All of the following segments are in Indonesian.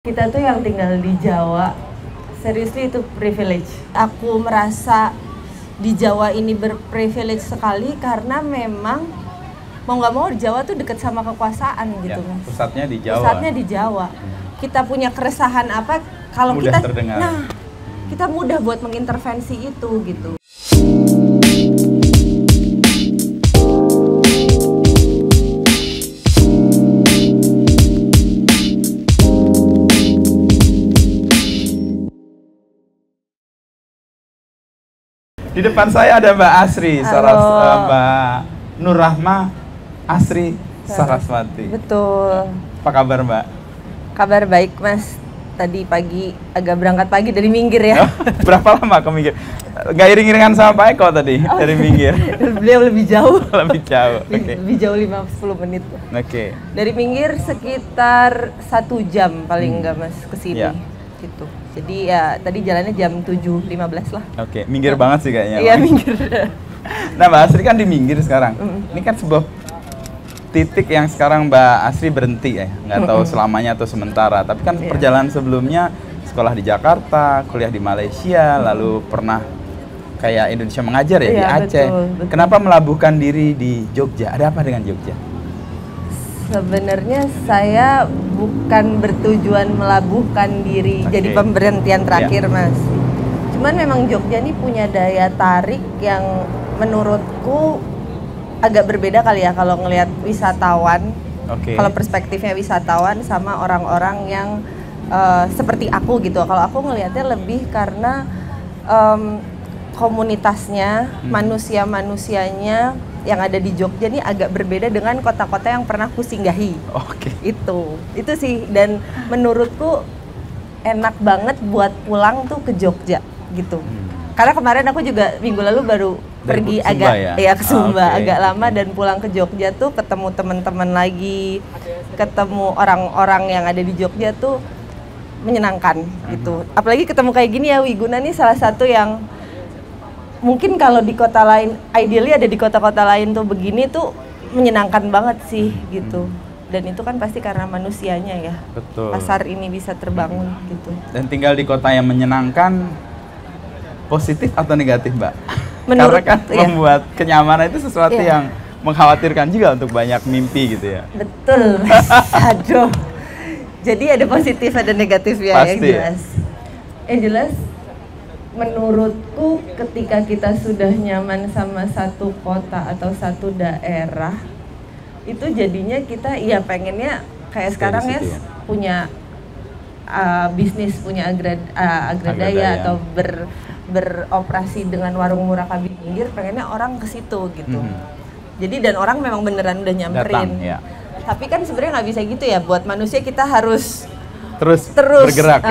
Kita tuh yang tinggal di Jawa, seriously itu privilege. Aku merasa di Jawa ini berprivilege sekali karena memang mau nggak mau di Jawa tuh deket sama kekuasaan gitu, Mas. Pusatnya di Jawa. Pusatnya di Jawa. Kita punya keresahan apa kalau mudah kita terdengar. Nah, kita mudah buat mengintervensi itu gitu. Di depan saya ada Mbak Asri, Halo. Mbak Nur Rahma Asri Saraswati. Betul. Apa kabar Mbak? Kabar baik, Mas. Tadi pagi agak berangkat pagi dari Minggir ya. Oh, berapa lama ke Minggir? Gak iring-iringan sama Pak Eko tadi dari Minggir? Beliau lebih jauh. Lebih jauh. Oke. Lebih jauh 5-10 menit. Oke. Dari Minggir sekitar 1 jam paling enggak, Mas, ke sini. Ya. Gitu. Jadi ya tadi jalannya jam 7.15 lah. Oke, minggir banget sih kayaknya. Iya, Minggir. Nah, Mbak Asri kan di Minggir sekarang. Ini kan sebuah titik yang sekarang Mbak Asri berhenti ya. Nggak tahu selamanya atau sementara. Tapi kan perjalanan sebelumnya sekolah di Jakarta, kuliah di Malaysia, lalu pernah kayak Indonesia mengajar ya di Aceh. Betul. Kenapa melabuhkan diri di Jogja? Ada apa dengan Jogja? Sebenarnya saya bukan bertujuan melabuhkan diri jadi pemberhentian terakhir, Mas. Cuman memang Jogja ini punya daya tarik yang menurutku agak berbeda kali ya kalau ngelihat wisatawan. Kalau perspektifnya wisatawan sama orang-orang yang seperti aku gitu. Kalau aku ngelihatnya lebih karena komunitasnya, manusia-manusianya yang ada di Jogja ini agak berbeda dengan kota-kota yang pernah kusinggahi. Itu sih, dan menurutku enak banget buat pulang tuh ke Jogja gitu. Karena kemarin aku juga minggu lalu baru pergi Sumba ke Sumba agak lama dan pulang ke Jogja tuh ketemu teman-teman lagi, ketemu orang-orang yang ada di Jogja tuh menyenangkan gitu. Apalagi ketemu kayak gini ya, Wiguna nih salah satu yang mungkin kalau di kota lain, ideally ada di kota-kota lain tuh begini tuh menyenangkan banget sih gitu. Dan itu kan pasti karena manusianya ya. Betul. Pasar ini bisa terbangun gitu. Dan tinggal di kota yang menyenangkan, positif atau negatif, Mbak? Menurut, karena kan membuat kenyamanan itu sesuatu yang mengkhawatirkan juga untuk banyak mimpi gitu ya. Betul. Aduh. Jadi ada positif ada negatif ya. Pasti. Yang jelas. Yang jelas menurutku ketika kita sudah nyaman sama satu kota atau satu daerah, itu jadinya kita pengennya kayak sekarang ya punya bisnis, punya agradaya atau beroperasi dengan warung murah Kabin Minggir, pengennya orang ke situ gitu. Jadi dan orang memang beneran udah nyamperin. Tapi kan sebenarnya nggak bisa gitu ya, buat manusia kita harus terus bergerak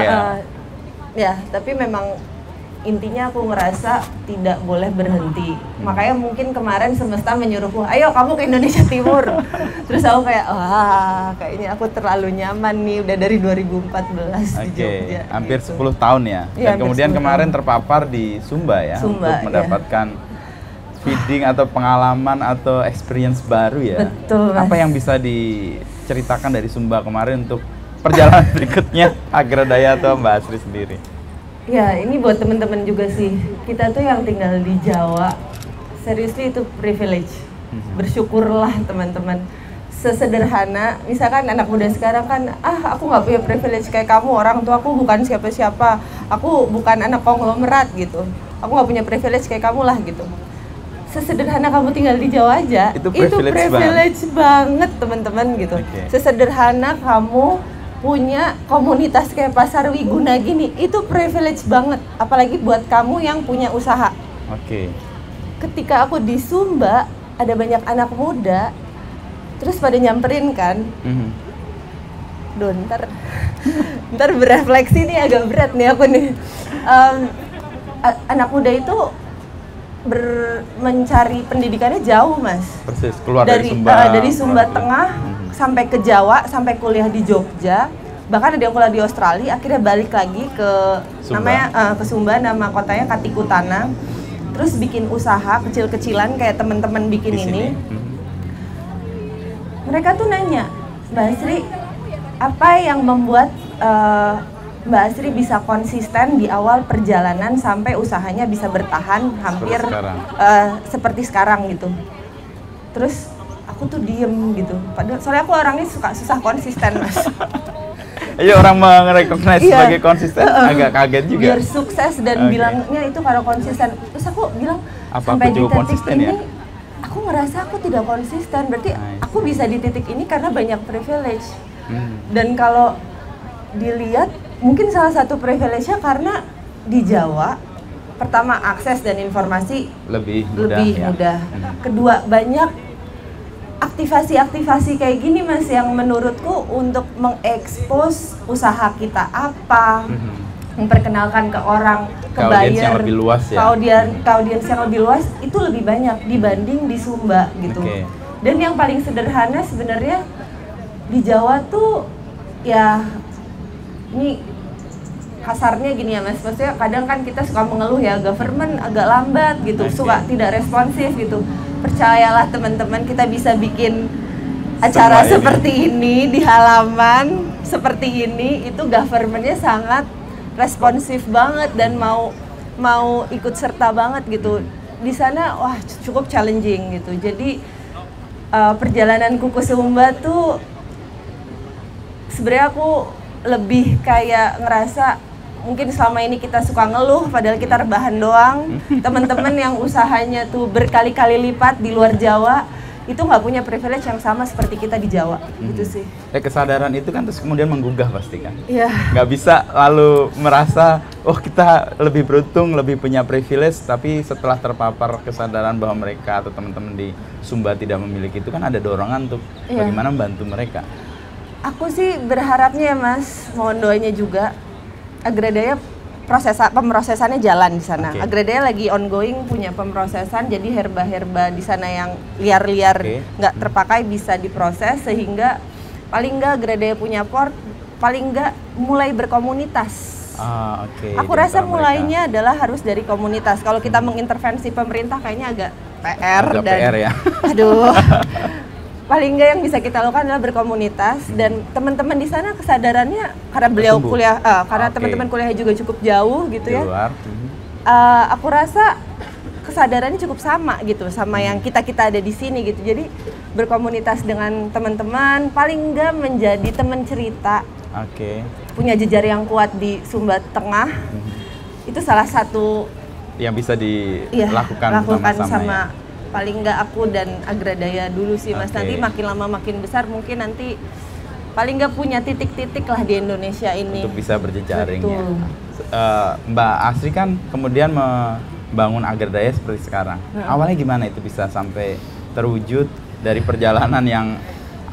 ya. Tapi memang intinya aku ngerasa tidak boleh berhenti. Makanya mungkin kemarin semesta menyuruhku, ayo kamu ke Indonesia Timur. Terus aku kayak, wah kayaknya aku terlalu nyaman nih, udah dari 2014 di Jogja. Hampir gitu. 10 tahun ya. Dan kemudian kemarin terpapar di Sumba ya, untuk mendapatkan feeding atau pengalaman atau experience baru ya. Betul, Mas. Apa yang bisa diceritakan dari Sumba kemarin untuk perjalanan berikutnya Agradaya atau Mbak Asri sendiri? Ya, ini buat temen-temen juga sih. Kita tuh yang tinggal di Jawa, seriously itu privilege. Bersyukurlah teman-teman. Sesederhana, misalkan anak muda sekarang kan, aku nggak punya privilege kayak kamu, orang tua aku bukan siapa-siapa, aku bukan anak konglomerat gitu. Aku nggak punya privilege kayak kamu lah gitu. Sesederhana kamu tinggal di Jawa aja, itu privilege banget teman-teman gitu. Sesederhana kamu punya komunitas kayak Pasar Wiguna gini, itu privilege banget. Apalagi buat kamu yang punya usaha. Ketika aku di Sumba, ada banyak anak muda, terus pada nyamperin kan. Ntar berefleksi nih agak berat nih aku nih. Anak muda itu mencari pendidikannya jauh, Mas. Persis, keluar dari Sumba Tengah sampai ke Jawa, sampai kuliah di Jogja. Bahkan ada yang kuliah di Australia, akhirnya balik lagi ke ke Sumba, nama kotanya Katikutana. Terus bikin usaha kecil-kecilan kayak teman-teman bikin ini. Mereka tuh nanya, Mbak Asri, apa yang membuat Mbak Asri bisa konsisten di awal perjalanan sampai usahanya bisa bertahan hampir seperti sekarang gitu. Terus aku tuh diem gitu, padahal soalnya aku orangnya suka susah konsisten Mas. Iya, orang merecognize sebagai konsisten agak kaget juga. Biar sukses dan bilangnya itu karena konsisten. Terus aku bilang, apa sampai aku di titik konsisten ini, ya? aku ngerasa aku tidak konsisten. Berarti aku bisa di titik ini karena banyak privilege. Dan kalau dilihat, mungkin salah satu privilege-nya karena di Jawa, pertama akses dan informasi lebih mudah. Kedua, banyak aktivasi-aktivasi kayak gini Mas yang menurutku untuk mengekspos usaha kita apa, memperkenalkan ke orang, ke buyer, yang lebih luas ya. Ke audiens yang lebih luas itu lebih banyak dibanding di Sumba gitu. Dan yang paling sederhana sebenarnya di Jawa tuh ya, ini kasarnya gini ya Mas, maksudnya kadang kan kita suka mengeluh ya government agak lambat gitu, suka tidak responsif gitu. Percayalah teman-teman, kita bisa bikin acara seperti ini di halaman seperti ini, itu governmentnya sangat responsif banget dan mau ikut serta banget gitu. Di sana wah cukup challenging gitu. Jadi perjalananku ke Sumba tuh sebenarnya aku lebih kayak ngerasa mungkin selama ini kita suka ngeluh padahal kita rebahan doang. Teman-teman yang usahanya tuh berkali-kali lipat di luar Jawa itu nggak punya privilege yang sama seperti kita di Jawa, gitu sih. Kesadaran itu kan terus kemudian menggugah pasti kan. Iya. Nggak bisa lalu merasa, oh kita lebih beruntung, lebih punya privilege, tapi setelah terpapar kesadaran bahwa mereka atau teman-teman di Sumba tidak memiliki itu, kan ada dorongan untuk bagaimana membantu mereka. Aku sih berharapnya ya Mas, mohon doanya juga. Agradaya pemrosesannya jalan di sana. Agradaya lagi ongoing punya pemrosesan, jadi herba-herba di sana yang liar-liar nggak terpakai bisa diproses sehingga paling nggak Agradaya punya port, paling nggak mulai berkomunitas. Aku rasa mulainya adalah harus dari komunitas. Kalau kita mengintervensi pemerintah kayaknya agak PR ya. Aduh. Paling nggak yang bisa kita lakukan adalah berkomunitas dan teman-teman di sana kesadarannya karena beliau kuliah, karena teman-teman kuliahnya juga cukup jauh gitu ya. Aku rasa kesadarannya cukup sama gitu sama yang kita ada di sini gitu. Jadi berkomunitas dengan teman-teman, paling nggak menjadi teman cerita. Punya jejar yang kuat di Sumba Tengah. Itu salah satu yang bisa dilakukan sama paling nggak aku dan Agradaya dulu sih Mas. Nanti makin lama makin besar mungkin nanti paling nggak punya titik-titik lah di Indonesia ini untuk bisa berjejaring ya. Mbak Asri kan kemudian membangun Agradaya seperti sekarang. Awalnya gimana itu bisa sampai terwujud dari perjalanan yang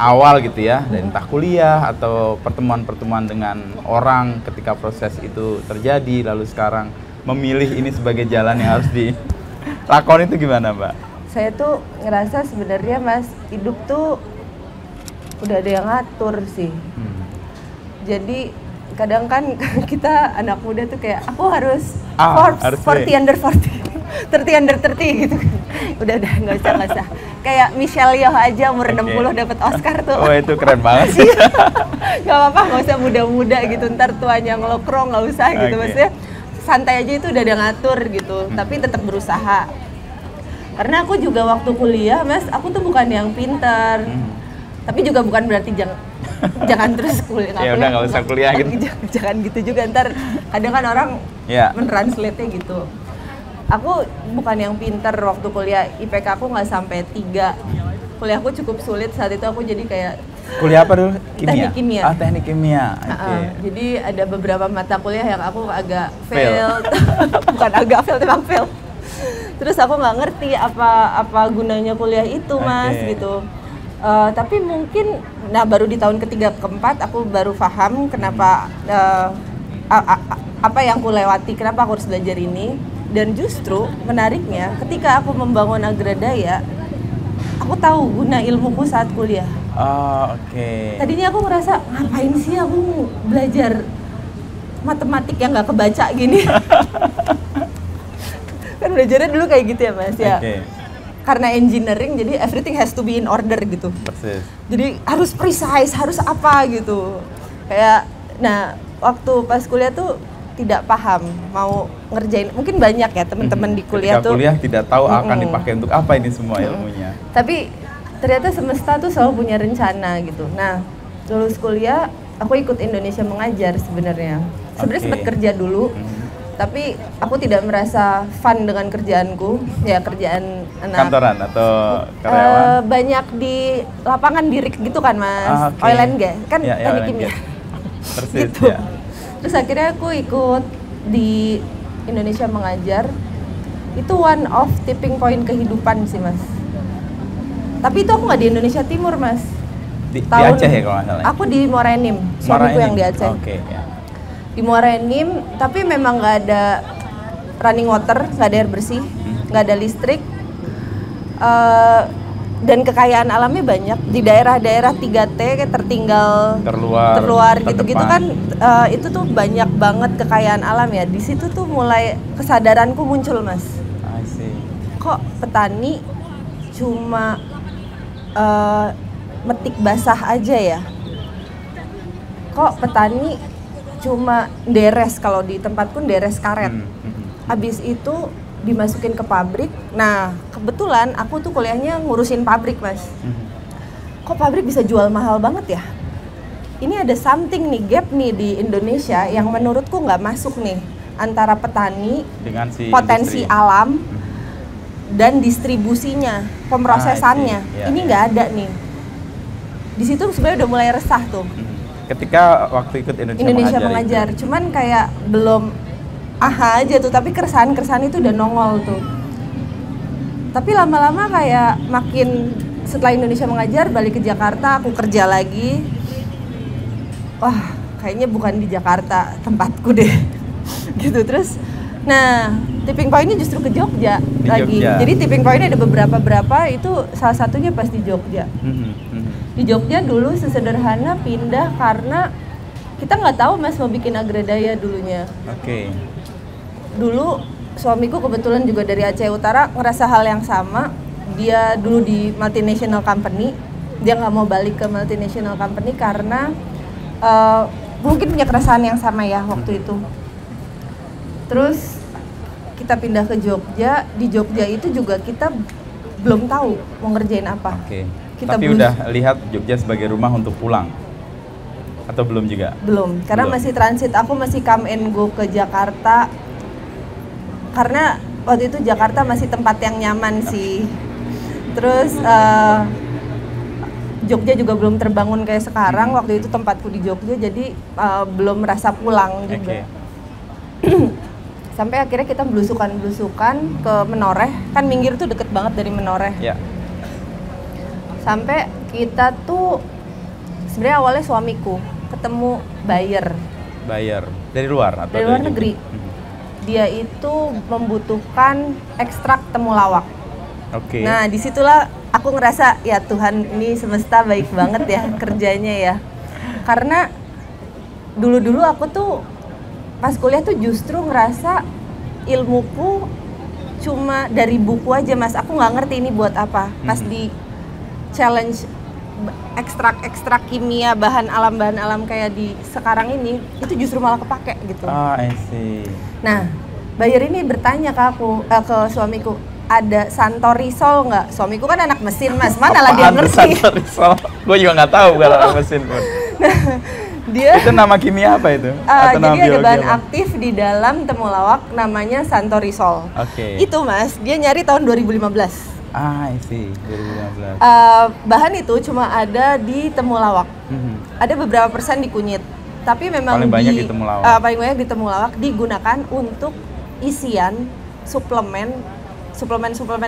awal gitu ya, dari entah kuliah atau pertemuan-pertemuan dengan orang ketika proses itu terjadi, lalu sekarang memilih ini sebagai jalan yang harus dilakoni, itu gimana Mbak? Saya tuh ngerasa sebenarnya Mas, hidup tuh udah ada yang ngatur sih. Jadi kadang kan kita anak muda tuh kayak aku harus Forbes 40 under 40, 30 under 30 gitu kan. Udah nggak usah. Kayak Michelle Yeoh aja umur 60 dapat Oscar tuh. Oh itu keren banget sih. Gak apa-apa, nggak usah muda-muda gitu. Ntar tuanya ngelokro nggak usah gitu. Maksudnya santai aja, itu udah ada ngatur gitu. Tapi tetap berusaha. Karena aku juga waktu kuliah, Mas, aku tuh bukan yang pintar. Tapi juga bukan berarti jangan terus kuliah. Ya udah nggak usah kuliah gitu. Jangan gitu juga, ntar kadang kan orang mentranslate-nya gitu. Aku bukan yang pintar waktu kuliah, IPK aku nggak sampai 3. Kuliahku cukup sulit saat itu, aku jadi kayak kuliah apa dulu? Kimia? Teknik kimia. Teknik kimia. Jadi ada beberapa mata kuliah yang aku agak fail. Bukan agak fail, memang fail. Terus aku nggak ngerti apa gunanya kuliah itu Mas gitu. Tapi mungkin baru di tahun ketiga keempat aku baru paham kenapa apa yang aku lewati, kenapa aku harus belajar ini. Dan justru menariknya ketika aku membangun Agradaya, aku tahu guna ilmuku saat kuliah. Tadinya aku ngerasa ngapain sih aku belajar matematik yang nggak kebaca gini. Kan belajarnya dulu kayak gitu ya Mas ya. Karena engineering jadi everything has to be in order gitu. Persis. Jadi harus precise, harus apa gitu. Kayak Nah, waktu pas kuliah tuh tidak paham mau ngerjain. Mungkin banyak ya teman-teman di kuliah Ketika tuh. kuliah tidak tahu akan dipakai untuk apa ini semua ilmunya. Tapi ternyata semesta tuh selalu punya rencana gitu. Nah, lulus kuliah, aku ikut Indonesia Mengajar sebenarnya. Sebenarnya sempat kerja dulu, tapi aku tidak merasa fun dengan kerjaanku. Ya kerjaan anak Kantoran atau karyawan? banyak di lapangan dirik gitu kan mas, oil and gas kan teknik kimia. Persis, gitu. ya. Terus akhirnya aku ikut di Indonesia Mengajar. Itu one of tipping point kehidupan sih mas. Tapi itu aku nggak di Indonesia Timur mas. Di Aceh ya kalau nggak salah. Aku di Muara Enim, suamiku yang di Aceh. Ya. Di Muara Enim, tapi memang nggak ada running water, nggak ada air bersih, nggak ada listrik, dan kekayaan alamnya banyak. Di daerah-daerah 3T kayak terluar gitu-gitu kan, itu tuh banyak banget kekayaan alam ya. Di situ tuh mulai kesadaranku muncul mas. I see. Kok petani cuma metik basah aja ya? Kok petani cuma deres, kalau di tempatku deres karet. Abis itu dimasukin ke pabrik. Nah, kebetulan aku tuh kuliahnya ngurusin pabrik, Mas. Kok pabrik bisa jual mahal banget ya? Ini ada something nih, gap nih di Indonesia yang menurutku nggak masuk nih antara petani dengan si potensi industri alam dan distribusinya, pemrosesannya. Ini nggak ada nih. Di situ sebenarnya udah mulai resah tuh. Ketika waktu ikut Indonesia Mengajar. Cuman kayak belum aha aja tuh, tapi keresahan-keresahan itu udah nongol tuh. Tapi lama-lama kayak makin setelah Indonesia Mengajar balik ke Jakarta, aku kerja lagi. Wah, kayaknya bukan di Jakarta tempatku deh. Gitu terus. Nah, tipping point-nya justru ke Jogja lagi. Jadi tipping point-nya ada beberapa itu salah satunya pas di Jogja. Di Jogja dulu sesederhana pindah karena kita nggak tahu mas mau bikin agradaya dulunya. Dulu suamiku kebetulan juga dari Aceh Utara, ngerasa hal yang sama. Dia dulu di multinational company, dia nggak mau balik ke multinational company karena mungkin punya keresahan yang sama ya waktu itu. Terus kita pindah ke Jogja. Di Jogja itu juga kita belum tahu mau ngerjain apa. Tapi udah lihat Jogja sebagai rumah untuk pulang? Atau belum juga? Belum, karena masih transit. Aku masih come and go ke Jakarta. Karena waktu itu Jakarta masih tempat yang nyaman sih. Terus Jogja juga belum terbangun kayak sekarang. Waktu itu tempatku di Jogja, jadi belum merasa pulang juga. Sampai akhirnya kita belusukan ke Menoreh. Kan Minggir tuh deket banget dari Menoreh. Sampai kita tuh sebenarnya awalnya suamiku ketemu buyer dari luar atau dari luar negeri. Dia itu membutuhkan ekstrak temulawak. Nah, disitulah aku ngerasa ya Tuhan, ini semesta baik banget ya kerjanya ya. Karena dulu aku tuh pas kuliah tuh justru ngerasa ilmuku cuma dari buku aja mas. Aku nggak ngerti ini buat apa. Pas di challenge ekstrak kimia bahan alam kayak di sekarang ini, itu justru malah kepake gitu. I see. Nah, buyer ini bertanya ke aku, ke suamiku, ada santorisol nggak? Suamiku kan anak mesin mas, mana lah dia ngerti. Santorisol? Gue juga nggak tahu kalau anak mesin pun. Dia itu nama kimia apa itu? Atau jadi ada bahan aktif di dalam temulawak namanya santorisol. Itu mas, dia nyari tahun 2015. I see, 2015. Bahan itu cuma ada di temulawak. Ada beberapa persen di kunyit. Tapi memang paling banyak di temulawak digunakan untuk isian suplemen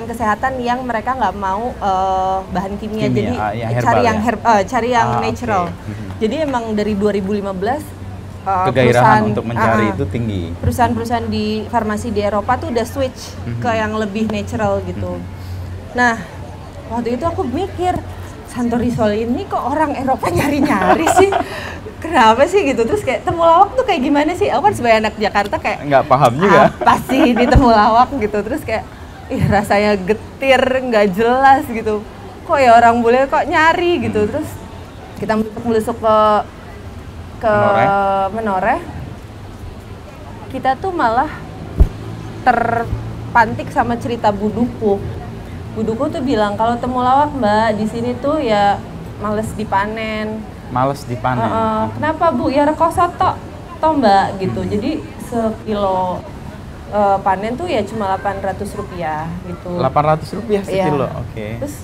kesehatan yang mereka nggak mau bahan kimia. Jadi cari yang natural. Jadi emang dari 2015 kegairahan untuk mencari itu tinggi. Perusahaan-perusahaan di farmasi di Eropa tuh udah switch ke yang lebih natural gitu. Nah, waktu itu aku mikir, santorisol ini kok orang Eropa nyari-nyari sih? Kenapa sih gitu? Terus kayak temulawak tuh kayak gimana sih? Aku kan sebagai anak Jakarta kayak nggak paham juga. Apa sih di temulawak gitu? Terus kayak, rasanya getir, nggak jelas gitu. Kok ya orang bule kok nyari gitu? Terus kita melusuk ke ke Menoreh, kita tuh malah terpantik sama cerita Buduku. Buduku tuh bilang kalau temulawak Mbak di sini tuh ya males dipanen. Males dipanen. Kenapa Bu? Ya rekoso toh Mbak gitu. Jadi sekilo panen tuh ya cuma Rp800 gitu. Rp800 sekilo, oke. Terus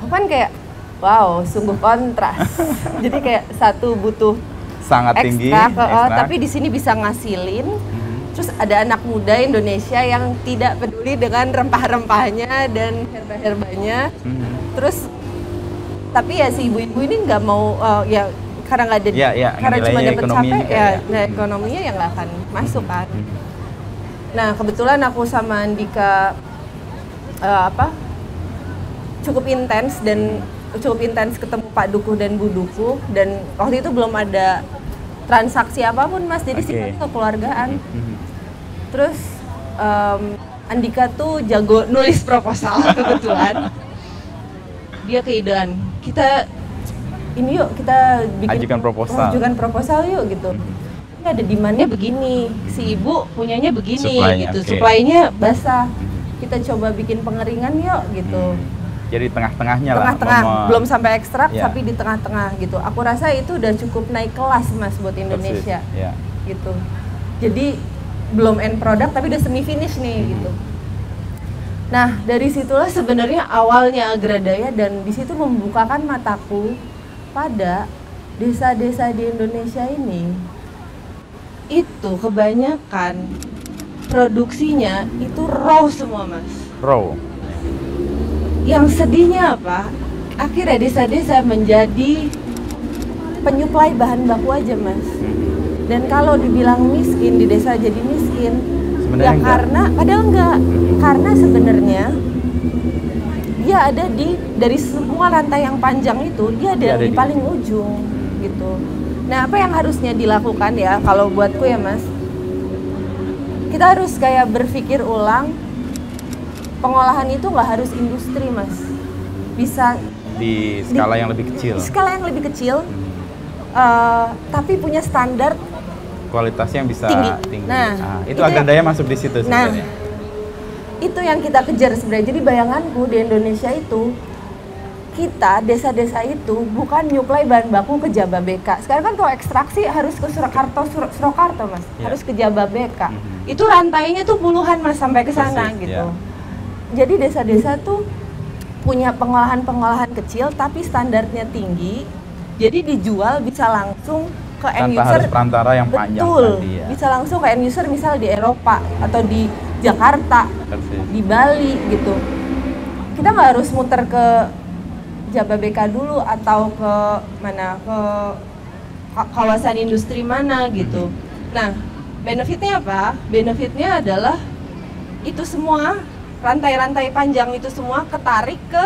kan kayak wow, sungguh kontras. Jadi kayak satu butuh sangat tinggi, tapi di sini bisa ngasilin. Terus ada anak muda Indonesia yang tidak peduli dengan rempah-rempahnya dan herba-herbanya. Terus tapi ya si ibu-ibu ini nggak mau ya karena nggak ada karena cuma dapat capek ya ekonominya yang nggak akan masuk kan. Nah kebetulan aku sama Andika cukup intens ketemu Pak Dukuh dan Bu Dukuh, dan waktu itu belum ada transaksi apapun Mas, jadi sifatnya kekeluargaan. Terus Andika tuh jago nulis proposal kebetulan. Dia keidean, kita bikin ajukan proposal yuk gitu. Ini ada demand-nya begini, si ibu punyanya begini gitu, supply-nya basah. Kita coba bikin pengeringan yuk gitu. Jadi tengah-tengahnya lah. Belum sampai ekstrak tapi di tengah-tengah gitu. Aku rasa itu udah cukup naik kelas Mas buat Indonesia. Gitu. Jadi belum end product tapi udah semi finish nih gitu. Nah, dari situlah sebenarnya awalnya Agradaya, dan di situ membukakan mataku pada desa-desa di Indonesia ini. Itu kebanyakan produksinya itu raw semua Mas. Raw. Yang sedihnya apa? Akhirnya desa-desa menjadi penyuplai bahan baku aja Mas. Dan kalau dibilang miskin, di desa jadi miskin, sebenarnya ya karena padahal enggak. Karena sebenarnya dia ada dari semua rantai yang panjang itu, dia ada di paling ujung gitu. Nah, apa yang harusnya dilakukan ya kalau buatku ya Mas? Kita harus kayak berpikir ulang. Pengolahan itu nggak harus industri Mas, bisa di skala yang lebih kecil. Di skala yang lebih kecil, tapi punya standar kualitasnya yang bisa tinggi. Nah, itu Agradaya masuk di situ sebenarnya. Nah, itu yang kita kejar sebenarnya. Jadi bayanganku di Indonesia itu, kita desa-desa itu bukan nyuplai bahan baku ke Jababeka. Sekarang kan kalau ekstraksi harus ke Surakarta Mas, harus ke Jababeka. Itu rantainya tuh puluhan Mas sampai ke sana gitu. Jadi desa-desa tuh punya pengolahan-pengolahan kecil tapi standarnya tinggi. Jadi dijual bisa langsung ke end user. Tanpa harus perantara yang panjang. Betul. Bisa langsung ke end user misal di Eropa atau di Jakarta, di Bali gitu. Kita nggak harus muter ke Jababeka dulu atau ke mana, ke kawasan industri mana gitu. Nah, benefitnya apa? Benefitnya adalah itu semua rantai-rantai panjang itu semua ketarik ke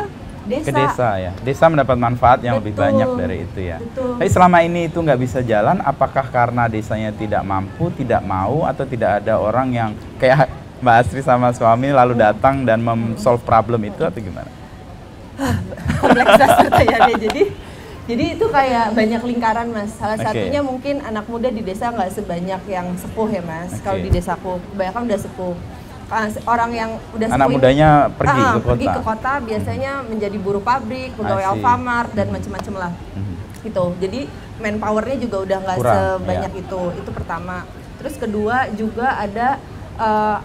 desa. Ke desa ya. Desa mendapat manfaat yang lebih banyak dari itu ya. Tapi selama ini itu nggak bisa jalan, apakah karena desanya tidak mampu, tidak mau, atau tidak ada orang yang kayak Mbak Asri sama suami lalu datang dan solve problem itu, atau gimana? Kompleks pertanyaannya. Jadi itu kayak banyak lingkaran Mas. Salah satunya mungkin anak muda di desa nggak sebanyak yang sepuh ya Mas. Kalau di desaku kebanyakan udah sepuh. Orang yang udah anak mudanya pergi ke kota biasanya menjadi buruh pabrik, pegawai Alfamart dan macam-macam lah. Gitu. Jadi manpowernya juga udah nggak sebanyak itu pertama. Terus kedua juga ada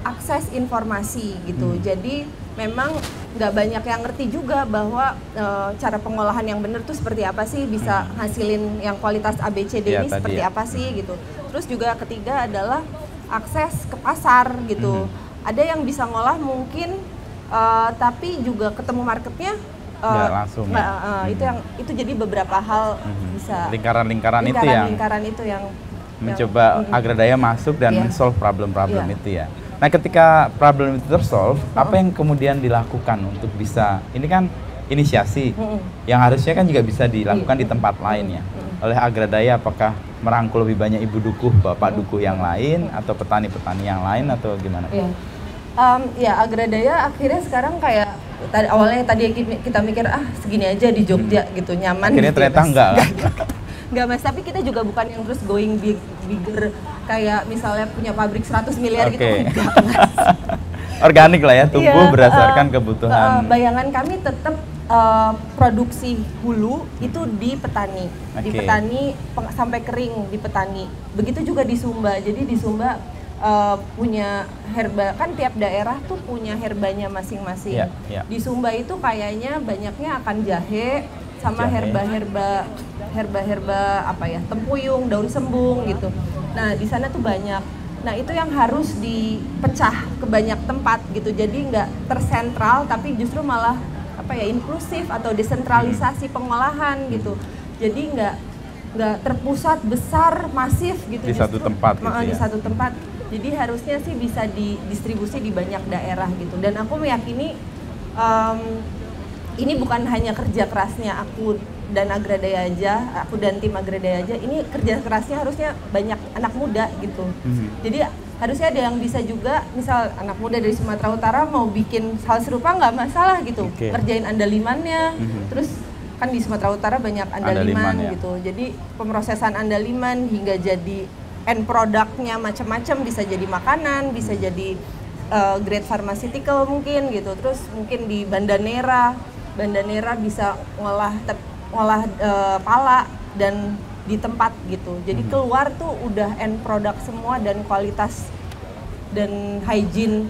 akses informasi gitu. Jadi memang nggak banyak yang ngerti juga bahwa cara pengolahan yang benar tuh seperti apa sih, bisa hasilin yang kualitas ABCD ini seperti apa sih gitu. Terus juga ketiga adalah akses ke pasar gitu. Ada yang bisa ngolah mungkin tapi juga ketemu marketnya langsung. Itu jadi beberapa hal bisa lingkaran itu yang mencoba Agradaya masuk dan solve problem-problem itu ya. Nah, ketika problem itu tersolve, apa yang kemudian dilakukan untuk bisa, ini kan inisiasi yang harusnya kan juga bisa dilakukan di tempat lain ya. Oleh Agradaya, apakah merangkul lebih banyak ibu dukuh, bapak dukuh yang lain, atau petani-petani yang lain, atau gimana? Ya Agradaya akhirnya sekarang kayak awalnya tadi kita mikir segini aja di Jogja gitu, nyaman. Akhirnya gitu, ternyata enggak. Enggak Mas, tapi kita juga bukan yang terus going bigger kayak misalnya punya pabrik 100 miliar gitu, enggak Mas. Organik lah ya, tumbuh berdasarkan kebutuhan. Bayangan kami tetap produksi hulu itu di petani, di petani sampai kering di petani. Begitu juga di Sumba. Jadi di Sumba punya herba, kan tiap daerah tuh punya herbanya masing-masing. Di Sumba itu kayaknya banyaknya akan jahe sama herba-herba apa ya, tempuyung, daun sembung gitu. Nah di sana tuh banyak. Nah itu yang harus dipecah ke banyak tempat gitu. Jadi nggak tersentral, tapi justru malah apa ya, inklusif atau desentralisasi pengolahan gitu. Jadi nggak terpusat besar masif gitu di satu tempat gitu di satu tempat. Jadi harusnya sih bisa didistribusi di banyak daerah gitu. Dan aku meyakini ini bukan hanya kerja kerasnya aku dan Agradaya aja, aku dan tim Agradaya aja. Ini kerja kerasnya harusnya banyak anak muda gitu. Jadi harusnya ada yang bisa juga, misal anak muda dari Sumatera Utara mau bikin hal serupa nggak masalah gitu, kerjain andalimannya. Terus kan di Sumatera Utara banyak andaliman gitu. Jadi pemrosesan andaliman hingga jadi end produknya macam-macam, bisa jadi makanan, bisa jadi grade pharmaceutical mungkin gitu. Terus mungkin di Banda Nera bisa ngolah pala dan di tempat gitu. Jadi keluar tuh udah end product semua dan kualitas dan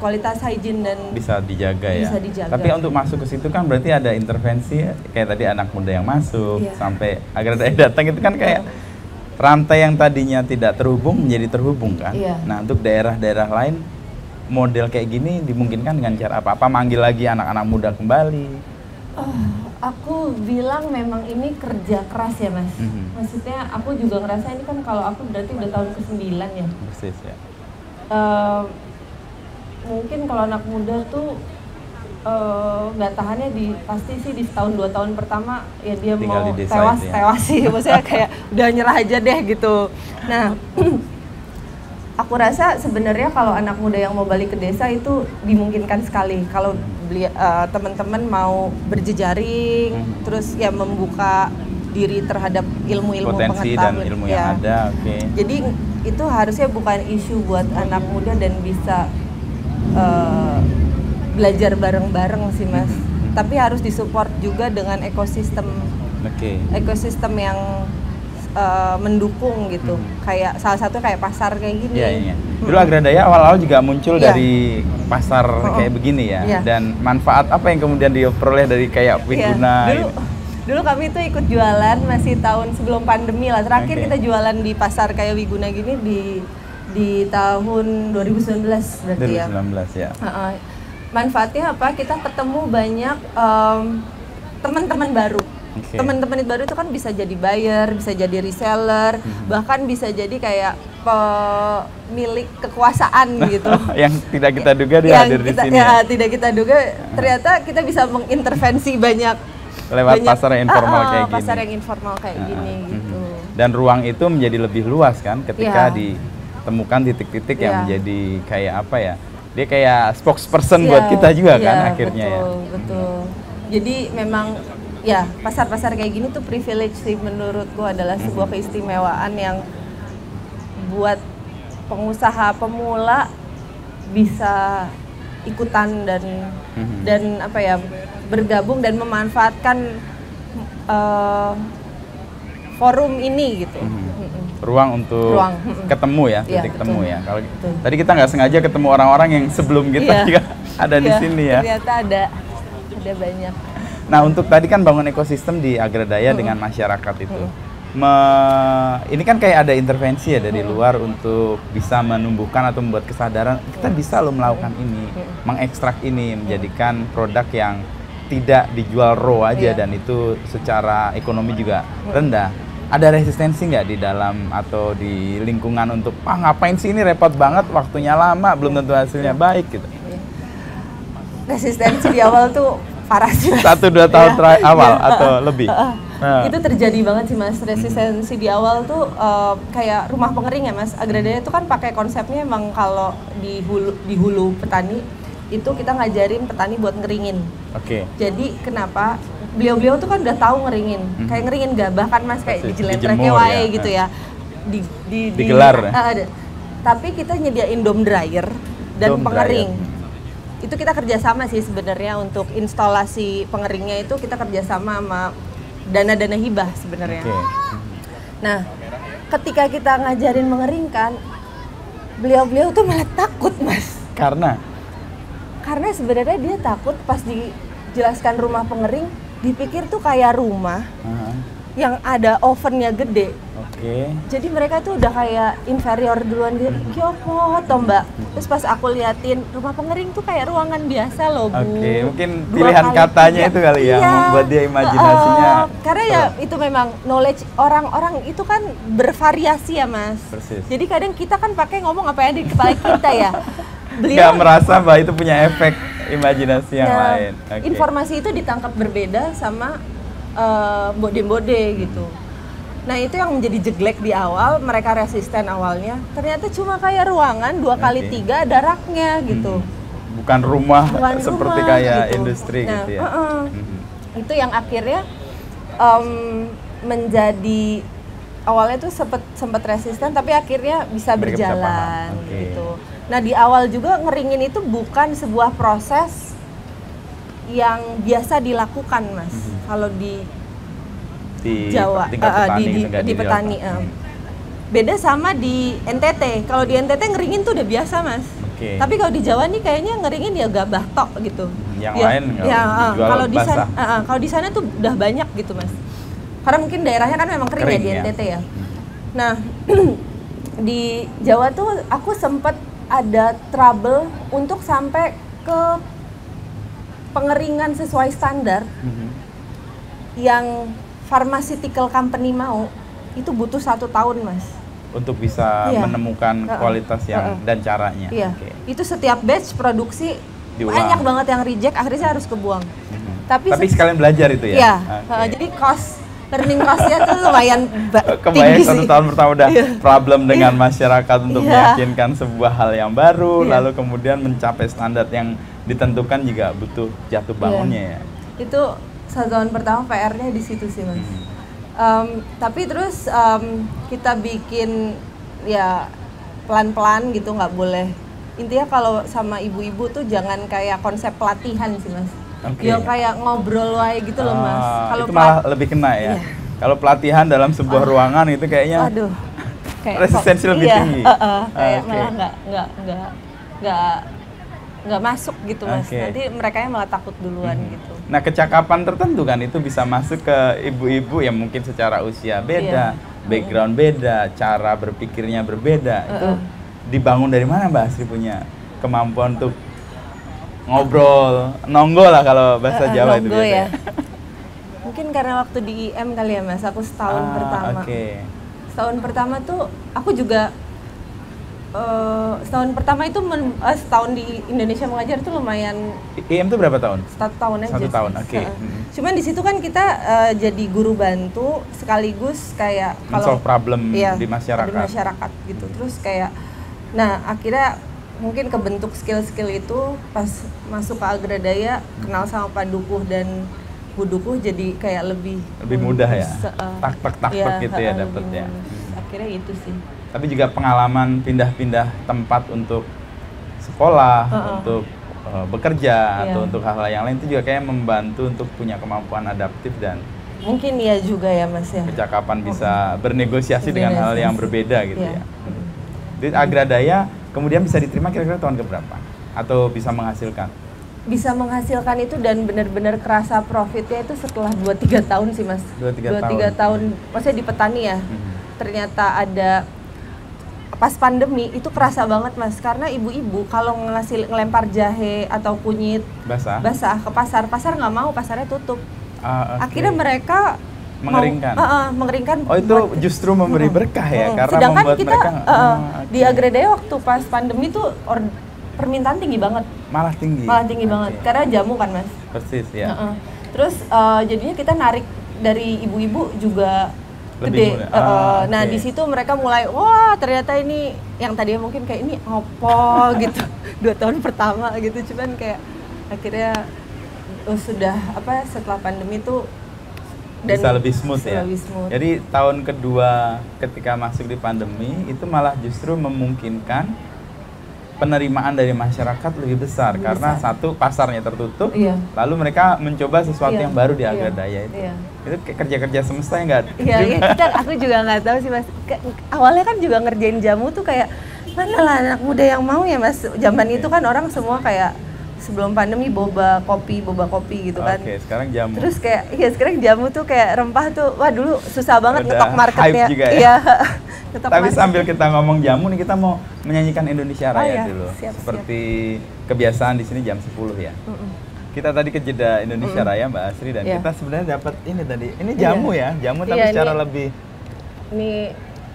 kualitas hygiene dan bisa dijaga ya. Bisa dijaga. Tapi untuk masuk ke situ kan berarti ada intervensi kayak tadi anak muda yang masuk sampai Agradaya datang, itu kan kayak rantai yang tadinya tidak terhubung menjadi terhubung kan. Nah, untuk daerah-daerah lain model kayak gini dimungkinkan dengan cara apa? Apa manggil lagi anak-anak muda kembali? Aku bilang memang ini kerja keras ya Mas. Maksudnya aku juga ngerasa ini kan, kalau aku berarti udah tahun ke-9 ya. Persis ya. Mungkin kalau anak muda tuh nggak tahannya pasti sih di setahun 2 tahun pertama ya dia tinggal mau tewas sih. Maksudnya kayak udah nyerah aja deh gitu. Nah aku rasa sebenarnya kalau anak muda yang mau balik ke desa itu dimungkinkan sekali kalau teman-teman mau berjejaring, terus ya membuka diri terhadap ilmu-ilmu potensi pengetahuan dan ilmu yang ada. Jadi itu harusnya bukan isu buat anak muda dan bisa belajar bareng-bareng sih Mas. Tapi harus disupport juga dengan ekosistem yang mendukung gitu. Kayak salah satu kayak pasar kayak gini. Dulu Agradaya awal-awal juga muncul dari pasar kayak begini ya. Dan manfaat apa yang kemudian diperoleh dari kayak Wiguna? Dulu kami tuh ikut jualan masih tahun sebelum pandemi lah. Terakhir kita jualan di pasar kayak Wiguna gini di tahun 2019 berarti 2019 ya. Manfaatnya apa? Kita ketemu banyak teman-teman baru. Teman-teman baru itu kan bisa jadi buyer, bisa jadi reseller, bahkan bisa jadi kayak pemilik kekuasaan gitu. Yang tidak kita duga dia hadir di sini. Tidak kita duga, ternyata kita bisa mengintervensi banyak lewat pasar yang informal kayak gini. Pasar yang informal kayak gini gitu. Dan ruang itu menjadi lebih luas kan ketika ditemukan titik-titik yang menjadi kayak apa ya? Dia kayak spokesperson buat kita juga kan akhirnya. Betul. Jadi memang ya pasar-pasar kayak gini tuh privilege sih menurutku, adalah sebuah keistimewaan yang buat pengusaha pemula bisa ikutan dan apa ya, bergabung dan memanfaatkan forum ini gitu. Ruang untuk ketemu ya, titik temu ya. Kalau tadi kita nggak sengaja ketemu orang-orang yang sebelum kita juga ada di sini ya. Ternyata ada banyak. Nah, untuk tadi kan bangun ekosistem di Agradaya dengan masyarakat itu. Ini kan kayak ada intervensi ya dari luar untuk bisa menumbuhkan atau membuat kesadaran kita bisa loh melakukan ini, mengekstrak ini, menjadikan produk yang tidak dijual raw aja dan itu secara ekonomi juga rendah. Ada resistensi nggak di dalam atau di lingkungan untuk ngapain sih ini repot banget, waktunya lama, belum tentu hasilnya baik gitu? Resistensi di awal tuh parah sih Mas. 1-2 tahun awal atau lebih? Itu terjadi banget sih Mas, resistensi di awal tuh kayak rumah pengering ya Mas. Agradaya itu kan pakai konsepnya emang kalau di hulu petani itu kita ngajarin petani buat ngeringin. Jadi kenapa beliau-beliau tuh kan udah tahu ngeringin, kayak ngeringin gak, bahkan mas kayak dijelentreke wae gitu ya, digelar. Tapi kita nyediain dome dryer dan pengering. Itu kita kerjasama sih sebenarnya untuk instalasi pengeringnya itu kita kerjasama sama dana-dana hibah sebenarnya. Nah, ketika kita ngajarin mengeringkan, beliau-beliau tuh malah takut mas. Karena sebenarnya dia takut pas dijelaskan rumah pengering, dipikir tuh kayak rumah yang ada ovennya gede. Jadi mereka tuh udah kayak inferior duluan gitu. Kyopo toh mbak. Terus pas aku liatin rumah pengering tuh kayak ruangan biasa loh bu. Mungkin pilihan katanya itu kali ya, membuat dia imajinasinya. Karena ya itu memang knowledge orang-orang itu kan bervariasi ya mas. Persis. Jadi kadang kita kan pakai ngomong apa yang ada di kepala kita ya. Beliau nggak merasa bahwa itu punya efek imajinasi yang lain. Informasi itu ditangkap berbeda sama bode-bode gitu. Nah itu yang menjadi jeglek di awal, mereka resisten awalnya. Ternyata cuma kayak ruangan 2x3 ada raknya gitu. Bukan rumah seperti kayak gitu. Industri gitu ya. Itu yang akhirnya menjadi awalnya tuh sempat resisten, tapi akhirnya bisa berjalan gitu. Nah di awal juga ngeringin itu bukan sebuah proses yang biasa dilakukan mas. Kalau di Jawa, di petani. Beda sama di NTT. Kalau di NTT ngeringin tuh udah biasa mas. Tapi kalau di Jawa nih kayaknya ngeringin ya gabah tok gitu. Yang lain kalau di sana, kalau di sana tuh udah banyak gitu mas. Karena mungkin daerahnya kan memang kering ya di NTT ya. Nah di Jawa tuh aku sempet ada trouble untuk sampai ke pengeringan sesuai standar yang pharmaceutical company mau, itu butuh 1 tahun mas untuk bisa menemukan kualitas yang dan caranya. Itu setiap batch produksi banyak banget yang reject, akhirnya saya harus kebuang. Tapi sekalian belajar itu ya? Jadi learning cost-nya tuh lumayan tinggi sih. 1 tahun pertama udah problem dengan masyarakat untuk meyakinkan sebuah hal yang baru, lalu kemudian mencapai standar yang ditentukan juga butuh jatuh bangunnya ya. Itu 1 tahun pertama PR-nya di situ sih mas. Tapi terus kita bikin ya pelan-pelan gitu, nggak boleh. Intinya kalau sama ibu-ibu tuh jangan kayak konsep pelatihan sih mas. Ya kayak ngobrol wae gitu loh mas. Kalau itu malah lebih kena ya. Kalau pelatihan dalam sebuah ruangan itu kayaknya resistensi lebih tinggi. Kayak malah nggak masuk gitu mas. Nanti mereka yang malah takut duluan gitu. Nah kecakapan tertentu kan itu bisa masuk ke ibu-ibu yang mungkin secara usia beda, background beda, cara berpikirnya berbeda. Itu dibangun dari mana Mbak Asri punya kemampuan untuk ngobrol, nonggo lah kalau bahasa Jawa itu biasanya. Mungkin karena waktu di IM kali ya mas, aku setahun pertama. Setahun pertama tuh aku juga setahun pertama itu setahun di Indonesia mengajar tuh lumayan. IM tuh berapa tahun? 1 tahun aja. 1 tahun, Cuman di situ kan kita jadi guru bantu sekaligus kayak solve problem di masyarakat. Di masyarakat gitu. Terus kayak, nah akhirnya mungkin kebentuk skill-skill itu pas masuk ke Agradaya, kenal sama Pak Dukuh dan Bu Dukuh jadi kayak lebih mudah ya. Tak gitu ya dapetnya. Akhirnya itu sih. Tapi juga pengalaman pindah-pindah tempat untuk sekolah, untuk bekerja atau untuk hal-hal yang lain itu juga kayak membantu untuk punya kemampuan adaptif dan mungkin ya juga ya mas ya. Kecakapan bisa bernegosiasi dengan hal yang berbeda gitu ya. Di Agradaya kemudian bisa diterima kira-kira tahun keberapa? Atau bisa menghasilkan? Bisa menghasilkan itu dan benar-benar kerasa profitnya itu setelah 2-3 tahun sih mas. 2-3 tahun, maksudnya di petani ya. Ternyata ada pas pandemi itu kerasa banget mas, karena ibu-ibu kalau ngelempar jahe atau kunyit basah ke pasar nggak mau, pasarnya tutup. Akhirnya mereka mengeringkan. Oh itu justru memberi berkah ya, karena sedangkan membuat kita mereka di Agradaya waktu pas pandemi tuh permintaan tinggi banget. Malah tinggi banget karena jamu kan mas. Persis ya. Terus jadinya kita narik dari ibu-ibu juga lebih gede. Nah di situ mereka mulai wah ternyata ini yang tadinya mungkin kayak ini opo gitu 2 tahun pertama gitu, cuman kayak akhirnya sudah setelah pandemi tuh bisa lebih smooth ya. lebih smooth. Jadi tahun kedua ketika masuk di pandemi itu malah justru memungkinkan penerimaan dari masyarakat lebih besar karena satu pasarnya tertutup, lalu mereka mencoba sesuatu yang baru di Agradaya itu. Itu kayak kerja-kerja semesta yang nggak? Iya, aku juga nggak tahu sih Mas. Awalnya kan juga ngerjain jamu tuh kayak mana lah anak muda yang mau ya Mas. Zaman itu kan orang semua kayak sebelum pandemi boba kopi gitu kan. Oke, sekarang jamu. Terus kayak sekarang jamu tuh kayak rempah tuh, wah dulu susah banget ngetok marketnya. Hype juga ya. Iya. Tapi sambil kita ngomong jamu nih, kita mau menyanyikan Indonesia Raya dulu. Seperti kebiasaan di sini jam 10 ya. Kita tadi ke jeda Indonesia Raya Mbak Asri dan kita sebenarnya dapat ini tadi. Ini jamu ya, jamu tapi secara lebih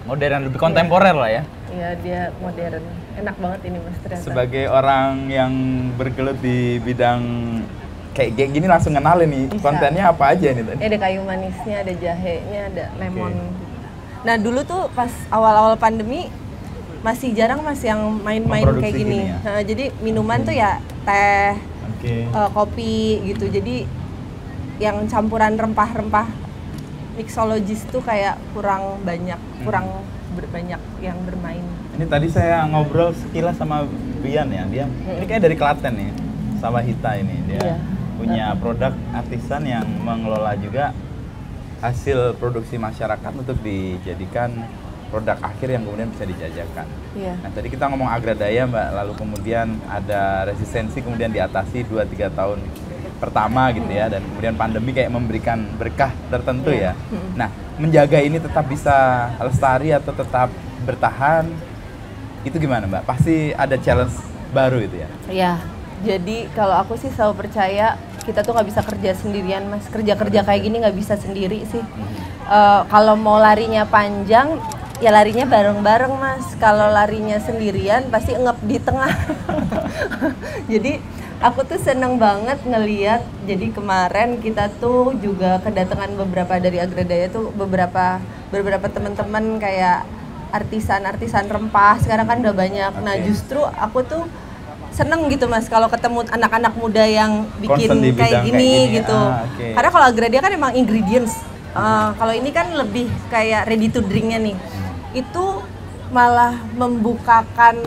modern, lebih kontemporer lah ya. Iya, dia modern. Enak banget ini Mas ternyata. Sebagai orang yang bergelut di bidang kayak gini langsung kenalin nih, kontennya apa aja nih tadi? Ada kayu manisnya, ada jahenya, ada lemon. Nah dulu tuh pas awal-awal pandemi masih jarang Mas yang main-main kayak gini. Ya? Nah, jadi minuman tuh ya teh, kopi gitu. Jadi yang campuran rempah-rempah mixologis tuh kayak kurang banyak yang bermain. Ini tadi saya ngobrol sekilas sama Bian ya, dia ini kayak dari Klaten nih, Sawah Hita ini dia punya produk artisan yang mengelola juga hasil produksi masyarakat untuk dijadikan produk akhir yang kemudian bisa dijajakan. Nah tadi kita ngomong Agradaya Mbak, lalu kemudian ada resistensi kemudian diatasi 2-3 tahun pertama gitu ya, dan kemudian pandemi kayak memberikan berkah tertentu ya. Nah menjaga ini tetap bisa lestari atau tetap bertahan, itu gimana Mbak? Pasti ada challenge baru itu ya? Iya, jadi kalau aku sih selalu percaya kita tuh nggak bisa kerja sendirian Mas, kerja kayak gini nggak bisa sendiri sih. Kalau mau larinya panjang, ya larinya bareng-bareng Mas. Kalau larinya sendirian pasti ngep di tengah. Jadi aku tuh seneng banget ngeliat, jadi kemarin kita tuh juga kedatangan beberapa dari Agradaya tuh beberapa teman-teman kayak artisan rempah, sekarang kan udah banyak. Nah justru aku tuh seneng gitu Mas kalau ketemu anak-anak muda yang bikin kayak gini gitu. Karena kalau Agradaya kan emang ingredients, kalau ini kan lebih kayak ready to drinknya nih. Itu malah membukakan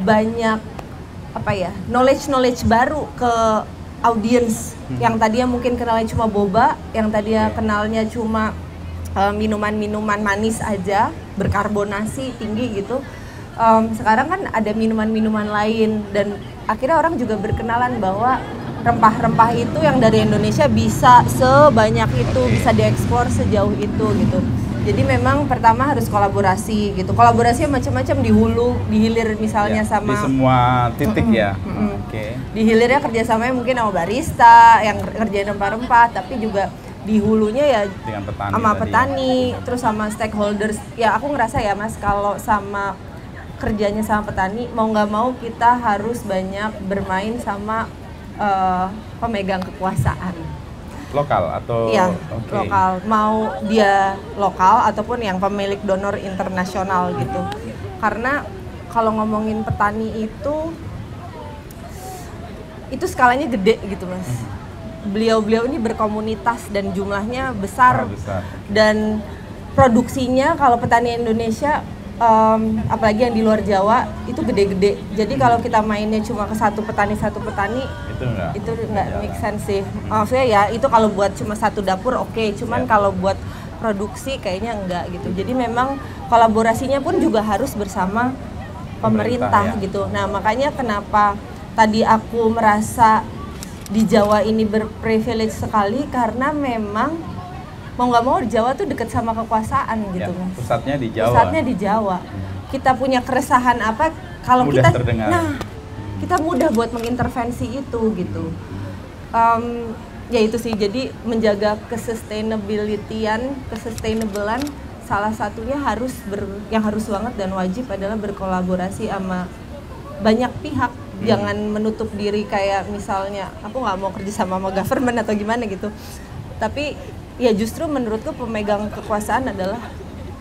banyak knowledge baru ke audiens yang tadinya mungkin kenalnya cuma boba, yang tadinya kenalnya cuma minuman-minuman manis aja, berkarbonasi tinggi gitu. Sekarang kan ada minuman-minuman lain dan akhirnya orang juga berkenalan bahwa rempah-rempah itu yang dari Indonesia bisa sebanyak itu, bisa diekspor sejauh itu gitu. Jadi memang pertama harus kolaborasi gitu. Kolaborasinya macam-macam di hulu, di hilir misalnya sama di semua titik ya. Di hilirnya kerjasamanya mungkin sama barista yang kerjain rempah-rempah, tapi juga di hulunya ya sama petani, terus sama stakeholders. Ya aku ngerasa ya Mas, kalau sama kerjanya sama petani, mau nggak mau kita harus banyak bermain sama pemegang kekuasaan. Lokal atau? Iya, lokal. Mau dia lokal ataupun yang pemilik donor internasional gitu. Karena kalau ngomongin petani itu skalanya gede gitu Mas. Beliau-beliau ini berkomunitas dan jumlahnya besar. Dan produksinya kalau petani Indonesia apalagi yang di luar Jawa itu gede-gede. Jadi kalau kita mainnya cuma ke satu petani itu nggak make sense sih. Maksudnya ya itu kalau buat cuma satu dapur oke, cuman kalau buat produksi kayaknya enggak gitu. Jadi memang kolaborasinya pun juga harus bersama pemerintah gitu. Nah makanya kenapa tadi aku merasa di Jawa ini berprivilege sekali, karena memang mau nggak mau di Jawa tuh deket sama kekuasaan gitu Mas. Pusatnya di Jawa. Kita punya keresahan apa kalau kita terdengar. Kita mudah buat mengintervensi itu gitu. Ya itu sih, jadi menjaga kesustainablean salah satunya yang harus banget dan wajib adalah berkolaborasi sama banyak pihak. Jangan menutup diri kayak misalnya aku nggak mau kerja sama government atau gimana gitu. Tapi ya justru menurutku pemegang kekuasaan adalah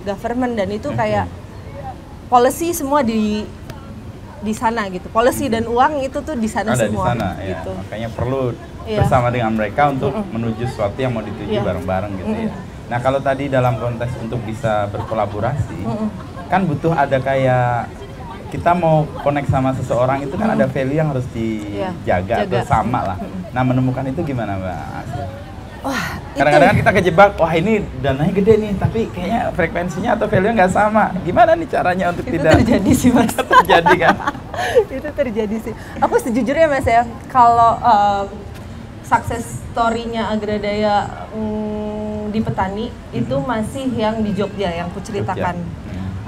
government, dan itu kayak policy semua di sana gitu. Policy dan uang itu tuh di sana ada semua di sana, gitu. ya. Makanya perlu Iya. bersama dengan mereka untuk menuju sesuatu yang mau dituju bareng-bareng gitu ya. Nah kalau tadi dalam konteks untuk bisa berkolaborasi, kan butuh ada kayak kita mau connect sama seseorang itu kan ada value yang harus dijaga atau sama lah. Nah menemukan itu gimana Mbak Asri? Wah, Kadang-kadang kan kita kejebak, wah ini dananya gede nih, tapi kayaknya frekuensinya atau value-nya nggak sama. Gimana nih caranya untuk itu tidak terjadi sih Mas. terjadi kan? Itu terjadi sih. Aku sejujurnya Mas ya, kalau success story-nya Agradaya di Petani itu masih yang di Jogja yang kuceritakan.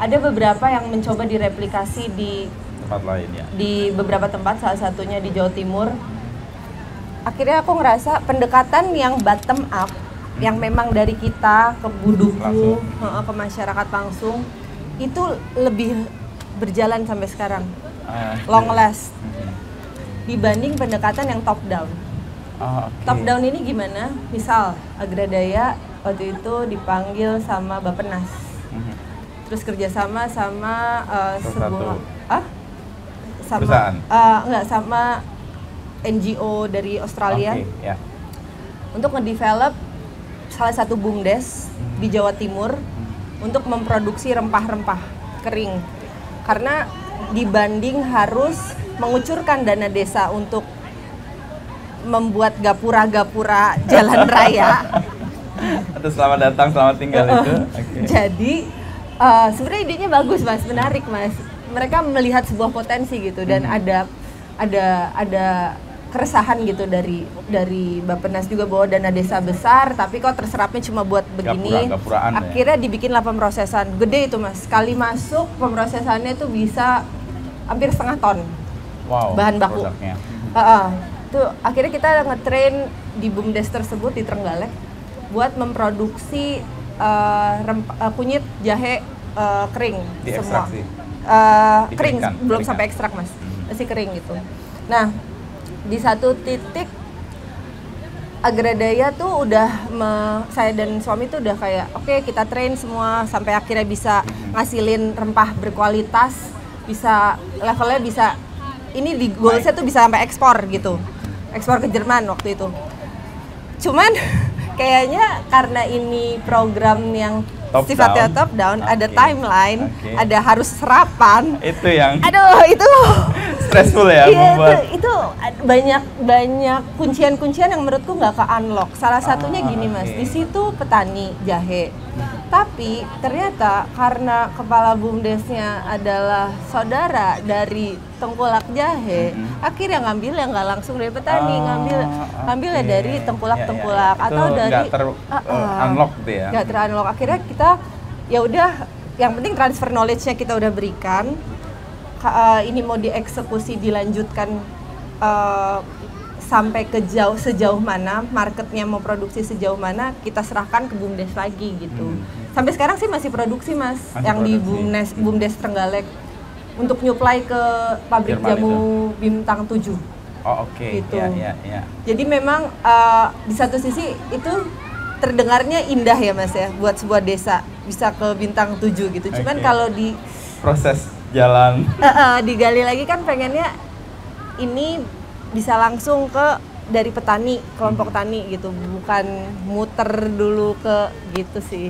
Ada beberapa yang mencoba direplikasi di tempat lain ya. Di beberapa tempat, salah satunya di Jawa Timur. Akhirnya aku ngerasa pendekatan yang bottom up, yang memang dari kita ke buduku, ke masyarakat langsung, itu lebih berjalan sampai sekarang, long last, dibanding pendekatan yang top down. Top down ini gimana? Misal Agradaya waktu itu dipanggil sama Bappenas, terus kerjasama sama sebuah perusahaan? Enggak, sama NGO dari Australia untuk ngedevelop salah satu BUMDes di Jawa Timur untuk memproduksi rempah-rempah kering, karena dibanding harus mengucurkan dana desa untuk membuat gapura-gapura jalan raya atau selamat datang, selamat tinggal itu. Jadi sebenarnya idenya bagus Mas, menarik Mas. Mereka melihat sebuah potensi gitu, dan ada keresahan gitu dari Bappenas juga bahwa dana desa besar tapi kok terserapnya cuma buat begini. Akhirnya dibikinlah pemrosesan gede itu Mas. Sekali masuk pemrosesannya itu bisa hampir setengah ton bahan baku. Tuh akhirnya kita ngetrain di BUMDes tersebut di Trenggalek buat memproduksi kunyit jahe kering semua. Kering, belum sampai ekstrak Mas, masih kering gitu. Nah di satu titik Agradaya tuh udah saya dan suami tuh udah kayak oke, kita train semua sampai akhirnya bisa ngasilin rempah berkualitas, bisa levelnya bisa ini di goalsnya tuh bisa sampai ekspor gitu, ekspor ke Jerman waktu itu. Cuman kayaknya karena ini program yang sifatnya top down, ada timeline, ada harus serapan. Itu yang aduh itu stressful ya. Iya, itu banyak kuncian-kuncian yang menurutku nggak ke unlock. Salah satunya gini Mas, di situ petani jahe. Tapi ternyata karena kepala BUMDesnya adalah saudara dari tengkulak jahe, akhirnya ngambil yang nggak langsung dari petani, ngambilnya dari tengkulak-tengkulak atau dari unlock gitu ya. Nggak ter-unlock. Akhirnya kita ya udah, yang penting transfer knowledge-nya kita udah berikan. Ini mau dieksekusi dilanjutkan sampai ke sejauh mana, marketnya mau produksi sejauh mana, kita serahkan ke BUMDes lagi gitu. Sampai sekarang sih masih produksi Mas, yang di BUMDes Trenggalek untuk nyuplai ke pabrik Jerman jamu Bintang 7. Gitu. Ya. Jadi memang di satu sisi itu terdengarnya indah ya Mas ya, buat sebuah desa bisa ke Bintang 7 gitu. Cuman kalau di proses jalan digali lagi kan pengennya ini bisa langsung ke dari petani, kelompok tani gitu, bukan muter dulu ke gitu sih.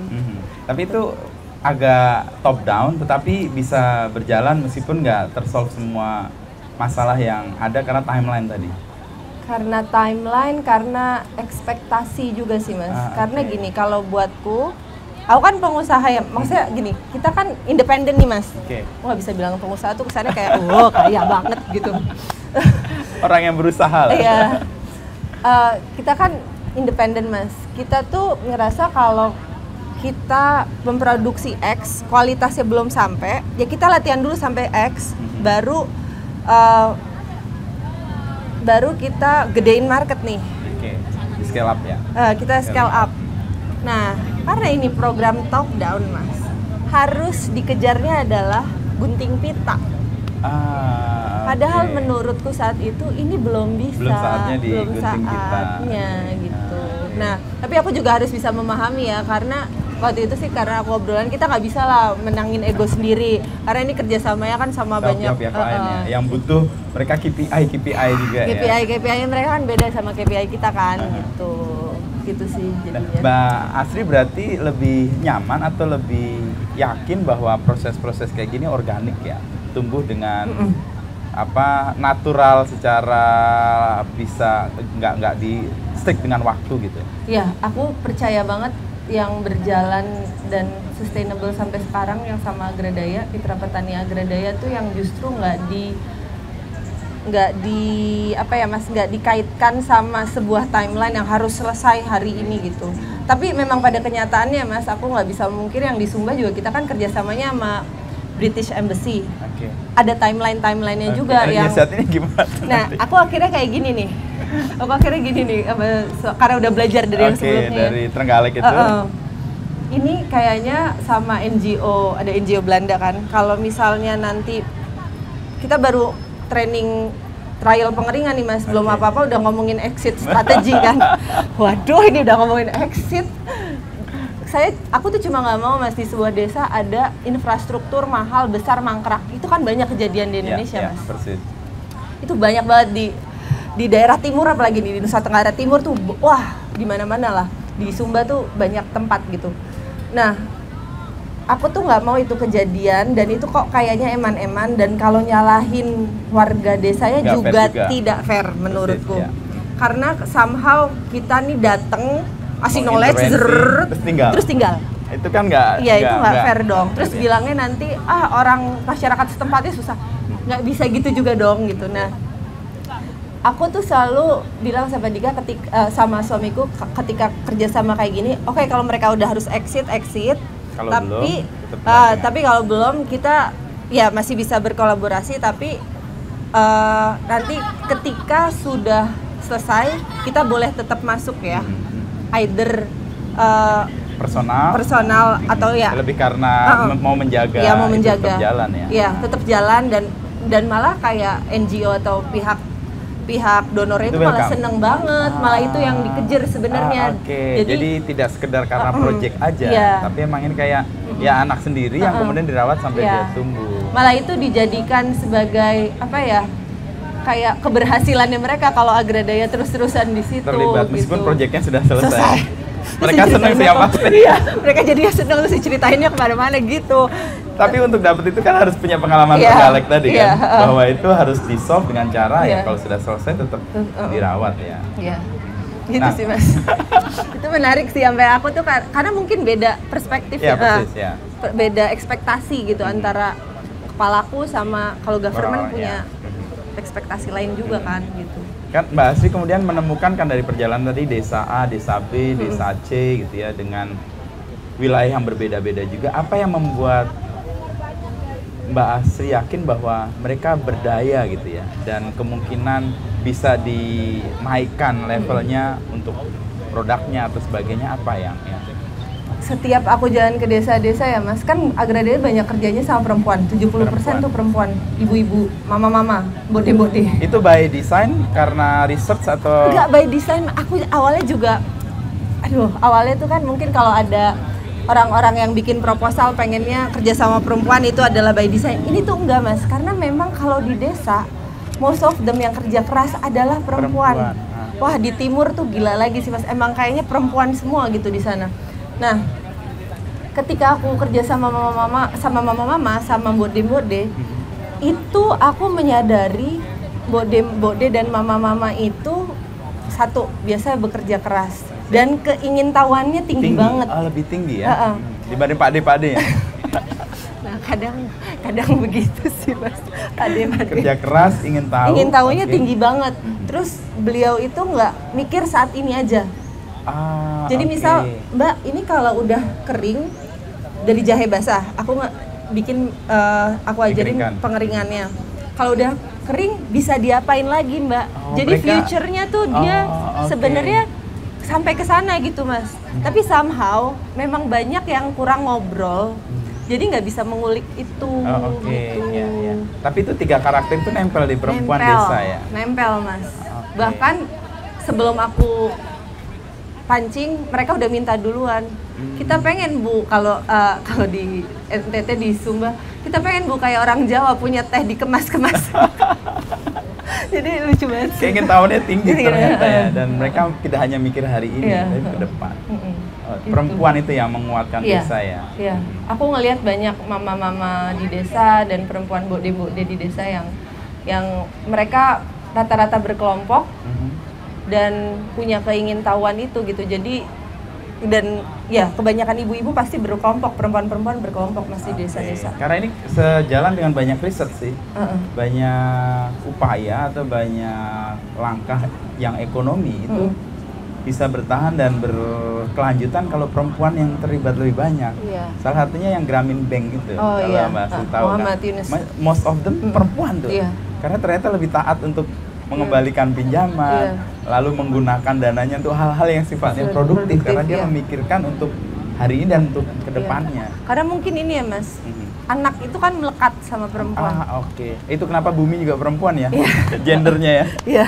Tapi itu agak top down, tetapi bisa berjalan meskipun nggak tersolve semua masalah yang ada karena timeline tadi. Karena timeline, karena ekspektasi juga sih Mas. Karena gini, kalau buatku, aku kan pengusaha ya, maksudnya gini, kita kan independen nih Mas. Aku nggak bisa bilang pengusaha tuh kesannya kayak, kaya banget gitu. Orang yang berusaha lah. Iya. Kita kan independen Mas. Kita tuh ngerasa kalau kita memproduksi X, kualitasnya belum sampai, ya kita latihan dulu sampai X, baru kita gedein market nih. Di scale up ya. Kita scale up. Nah, karena ini program top down Mas, harus dikejarnya adalah gunting pita. Padahal menurutku saat itu ini belum bisa, belum saatnya gitu. Nah, tapi aku juga harus bisa memahami ya, karena waktu itu sih karena aku obrolan kita nggak bisa lah menangin ego sendiri karena ini kerjasamanya kan sama banyak pihak lainnya yang butuh mereka KPI juga KPI mereka kan beda sama KPI kita kan gitu sih jadinya. Mbak Asri berarti lebih nyaman atau lebih yakin bahwa proses-proses kayak gini organik ya, tumbuh dengan natural secara bisa nggak di stick dengan waktu gitu. Iya, aku percaya banget yang berjalan dan sustainable sampai sekarang yang sama Agradaya, Mitra Petani Agradaya tuh yang justru nggak dikaitkan sama sebuah timeline yang harus selesai hari ini gitu. Tapi memang pada kenyataannya Mas, aku nggak bisa mungkir yang di Sumba juga kita kan kerjasamanya sama British Embassy. Ada timeline-timelinenya juga yang. Saat ini gimana? Nah, aku akhirnya kayak gini nih. Karena udah belajar dari yang sebelumnya. Dari Trenggalek itu. Ini kayaknya sama NGO, ada NGO Belanda kan. Kalau misalnya nanti kita baru training trial pengeringan nih Mas, belum apa-apa udah ngomongin exit strategi kan. Waduh, ini udah ngomongin exit. Aku tuh cuma nggak mau Mas di sebuah desa ada infrastruktur mahal besar mangkrak. Itu kan banyak kejadian di Indonesia Mas. Persis. Itu banyak banget di daerah timur, apalagi di Nusa Tenggara Timur tuh wah di mana-mana lah. Di Sumba tuh banyak tempat gitu. Nah, aku tuh nggak mau itu kejadian dan itu kok kayaknya eman-eman dan kalau nyalahin warga desanya juga tidak fair menurutku. Karena somehow kita nih dateng kasih knowledge terus tinggal. Itu kan nggak fair dong. Terus bilangnya nanti orang masyarakat setempatnya susah. Nggak bisa gitu juga dong gitu. Nah, aku tuh selalu bilang sama Dika sama suamiku ketika kerja sama kayak gini, oke, kalau mereka udah harus exit. Tapi kalau belum kita ya masih bisa berkolaborasi, tapi nanti ketika sudah selesai kita boleh tetap masuk ya. Either personal atau ya lebih karena mau menjaga tetap jalan ya. Iya, tetap jalan dan malah kayak NGO atau pihak donornya itu malah seneng banget, malah itu yang dikejar sebenarnya. Jadi tidak sekedar karena project aja, tapi emang ini kayak ya anak sendiri yang kemudian dirawat sampai dia tumbuh. Malah itu dijadikan sebagai kayak keberhasilannya mereka kalau Agradaya terus-terusan di situ. Terlibat meskipun gitu. Proyeknya sudah selesai. Mereka senang sih apa? Iya, mereka jadinya senang terus ceritainnya kemana-mana gitu. Tapi untuk dapet itu kan harus punya pengalaman Trenggalek tadi kan, bahwa itu harus di-solve dengan cara ya kalau sudah selesai tetap dirawat ya. Iya, gitu sih Mas. Itu menarik sih sampai aku tuh karena mungkin beda perspektif beda ekspektasi gitu antara kepalaku sama kalau government punya ekspektasi lain juga kan gitu. Kan Mbak Asri kemudian menemukan kan dari perjalanan tadi desa A, desa B, desa C gitu ya dengan wilayah yang berbeda-beda juga. Apa yang membuat Mbak Asri yakin bahwa mereka berdaya gitu ya dan kemungkinan bisa dinaikkan levelnya untuk produknya atau sebagainya, apa yang setiap aku jalan ke desa-desa ya Mas, kan Agradaya banyak kerjanya sama perempuan, 70% tuh perempuan, ibu-ibu, mama-mama, bode-bode. Itu by design karena research atau? Enggak by design, aku awalnya juga, awalnya tuh kan mungkin kalau ada orang-orang yang bikin proposal pengennya kerja sama perempuan itu adalah by design. Ini tuh enggak Mas, karena memang kalau di desa, most of them yang kerja keras adalah perempuan. Wah di timur tuh gila lagi sih Mas, emang kayaknya perempuan semua gitu di sana. Nah, ketika aku kerja sama mama-mama, sama bode-bode, itu aku menyadari bode dan mama-mama itu satu, biasa bekerja keras dan keingintahuannya tinggi banget. Lebih tinggi ya? Dibanding pade-pade ya? Nah, kadang begitu sih Mas. Pade-pade. Kerja keras, ingin tahunya tinggi banget. Terus beliau itu nggak mikir saat ini aja. Jadi misal Mbak ini kalau udah kering dari jahe basah, aku aku ajarin pengeringannya. Kalau udah kering bisa diapain lagi Mbak? Jadi future-nya tuh dia sebenarnya sampai ke sana gitu Mas. Tapi somehow memang banyak yang kurang ngobrol. Jadi nggak bisa mengulik itu. Gitu. Ya. Tapi itu 3 karakter itu nempel di perempuan desa ya? Nempel Mas. Bahkan sebelum aku pancing, mereka udah minta duluan. Kita pengen Bu, kalau di NTT di Sumba, kita pengen Bu kayak orang Jawa punya teh dikemas-kemas. Jadi lucu banget. Keingin tahunya tinggi ternyata ya, dan mereka tidak hanya mikir hari ini, tapi ke depan. Perempuan itu yang menguatkan desa ya. Iya. Aku ngelihat banyak mama-mama di desa dan perempuan bode-bode di desa yang mereka rata-rata berkelompok dan punya keingintahuan itu gitu. Jadi dan ya kebanyakan ibu-ibu pasti berkelompok, perempuan-perempuan berkelompok masih desa-desa. Karena ini sejalan dengan banyak riset sih, banyak upaya atau banyak langkah yang ekonomi itu bisa bertahan dan berkelanjutan kalau perempuan yang terlibat lebih banyak. Salah satunya yang Grameen Bank itu, kalau Mbak Asri tahu kan, most of them perempuan tuh, karena ternyata lebih taat untuk mengembalikan pinjaman, lalu menggunakan dananya untuk hal-hal yang sifatnya produktif karena dia memikirkan untuk hari ini dan untuk kedepannya. Karena mungkin ini ya Mas, anak itu kan melekat sama perempuan. Itu kenapa Bumi juga perempuan ya, gendernya ya. Iya.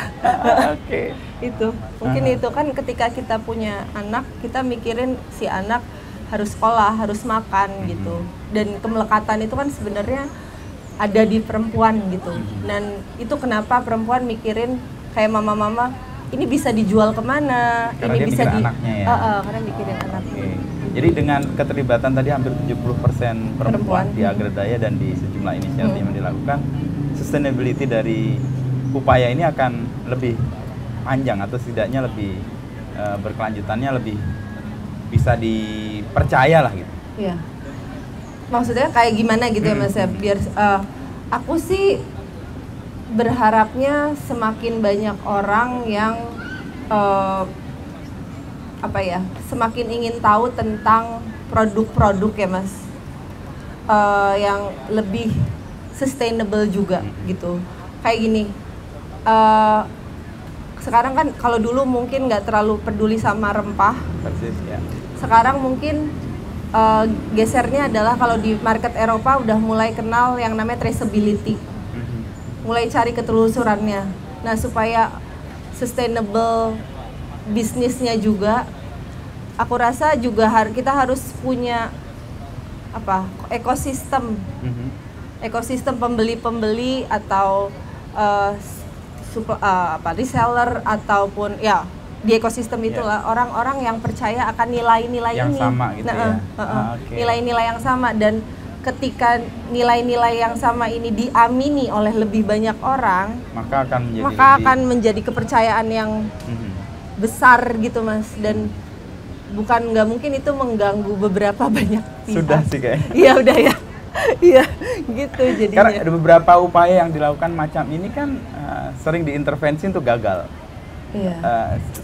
Itu mungkin itu kan ketika kita punya anak, kita mikirin si anak harus sekolah, harus makan gitu. Dan kemelekatan itu kan sebenarnya ada di perempuan gitu. Dan itu kenapa perempuan mikirin kayak mama-mama, ini bisa dijual kemana, karena ini dia bisa anaknya ya. Karena mikirin anaknya. Jadi dengan keterlibatan tadi hampir 70% perempuan di Agrodaya dan di sejumlah inisiatif yang dilakukan, sustainability dari upaya ini akan lebih panjang atau setidaknya lebih berkelanjutannya lebih bisa dipercaya lah gitu. Iya. Maksudnya kayak gimana gitu ya Mas ya, biar aku sih berharapnya semakin banyak orang yang semakin ingin tahu tentang produk-produk ya Mas, yang lebih sustainable juga gitu. Kayak gini, sekarang kan kalau dulu mungkin nggak terlalu peduli sama rempah, sekarang mungkin gesernya adalah kalau di market Eropa udah mulai kenal yang namanya traceability, mulai cari ketelusurannya. Nah supaya sustainable bisnisnya juga, aku rasa juga kita harus punya ekosistem pembeli-pembeli atau reseller ataupun ya di ekosistem itulah orang-orang yang percaya akan nilai-nilai yang ini sama gitu nilai-nilai yang sama, dan ketika nilai-nilai yang sama ini diamini oleh lebih banyak orang, maka akan menjadi kepercayaan yang besar gitu Mas, dan nggak mungkin itu mengganggu beberapa banyak pihak. Sudah sih kayaknya. Iya udah ya. Iya gitu jadinya. Karena ada beberapa upaya yang dilakukan macam ini kan sering diintervensi untuk gagal.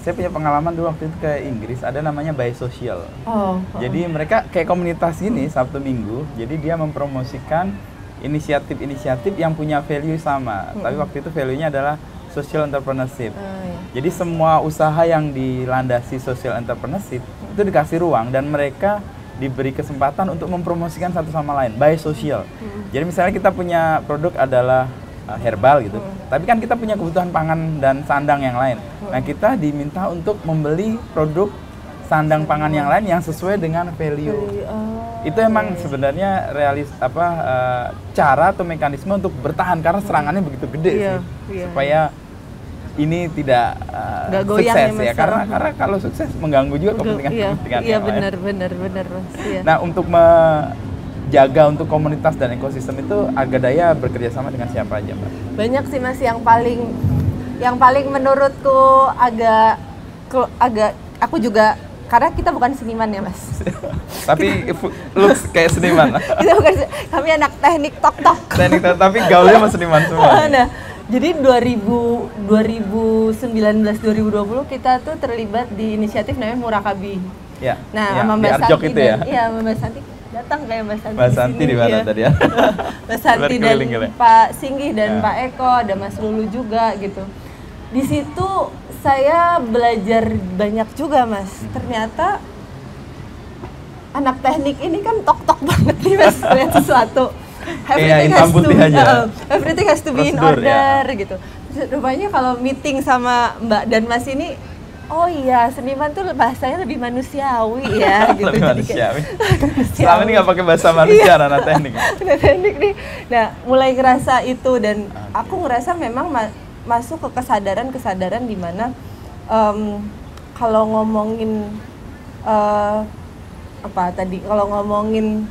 Saya punya pengalaman dulu waktu itu ke Inggris, ada namanya Buy Social. Jadi mereka kayak komunitas ini Sabtu Minggu, jadi dia mempromosikan inisiatif-inisiatif yang punya value sama, tapi waktu itu value-nya adalah social entrepreneurship. Jadi semua usaha yang dilandasi social entrepreneurship itu dikasih ruang dan mereka diberi kesempatan untuk mempromosikan satu sama lain, Buy Social. Jadi misalnya kita punya produk adalah herbal gitu, tapi kan kita punya kebutuhan pangan dan sandang yang lain. Nah kita diminta untuk membeli produk sandang pangan yang lain yang sesuai dengan value. Itu emang sebenarnya cara atau mekanisme untuk bertahan karena serangannya begitu gede sih, supaya ini tidak sukses ya, karena kalau sukses mengganggu juga kepentingan Iya benar Mas. Nah untuk jaga untuk komunitas dan ekosistem itu Agrodaya bekerja sama dengan siapa aja Mbak? Banyak sih Mas, yang paling menurutku agak aku juga, karena kita bukan seniman ya Mas. Tapi looks kayak seniman. Kami anak teknik tok-tok. Tapi gaulnya sama seniman semua. Nah, jadi 2019-2020 kita tuh terlibat di inisiatif namanya Murakabi. Ya. Nah, sama Mbak Santi Mbak Santi datang kayak Mbak Santi. Mbak Santi di mana tadi ya? Mbak Santi dan Pak Singgih dan Pak Eko, ada Mas Lulu juga gitu. Di situ saya belajar banyak juga Mas. Ternyata anak teknik ini kan tok-tok banget nih Mas, lihat sesuatu. Everything has to be in order gitu. Rupanya kalau meeting sama Mbak dan Mas ini Oh iya, seniman tuh bahasanya lebih manusiawi ya gitu. Lebih Jadi manusiawi. kayak, Selama ini nggak pakai bahasa manusia anak teknik. Anak teknik nih. Nah, mulai ngerasa itu dan aku ngerasa memang masuk ke kesadaran di mana kalau ngomongin kalau ngomongin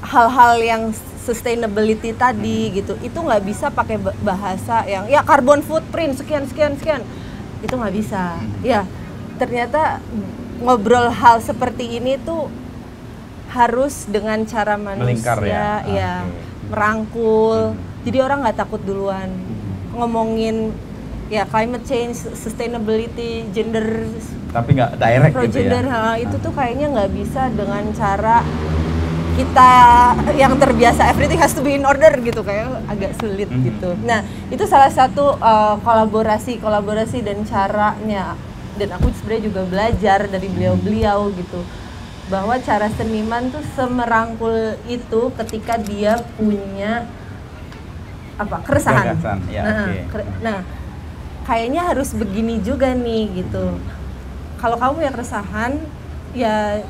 hal-hal yang sustainability tadi gitu, itu nggak bisa pakai bahasa yang ya carbon footprint sekian, itu nggak bisa. Ya, ternyata ngobrol hal seperti ini tuh harus dengan cara manusia, melingkar ya, merangkul. Jadi orang nggak takut duluan ngomongin ya climate change, sustainability, gender, tapi nggak direct gitu gender, ya. Itu tuh kayaknya nggak bisa dengan cara kita yang terbiasa everything has to be in order gitu, kayak agak sulit gitu. Nah, itu salah satu kolaborasi dan caranya, dan aku sebenarnya juga belajar dari beliau gitu, bahwa cara seniman tuh semerangkul itu ketika dia punya keresahan. Nah, kayaknya harus begini juga nih gitu. Kalau kamu punya keresahan, ya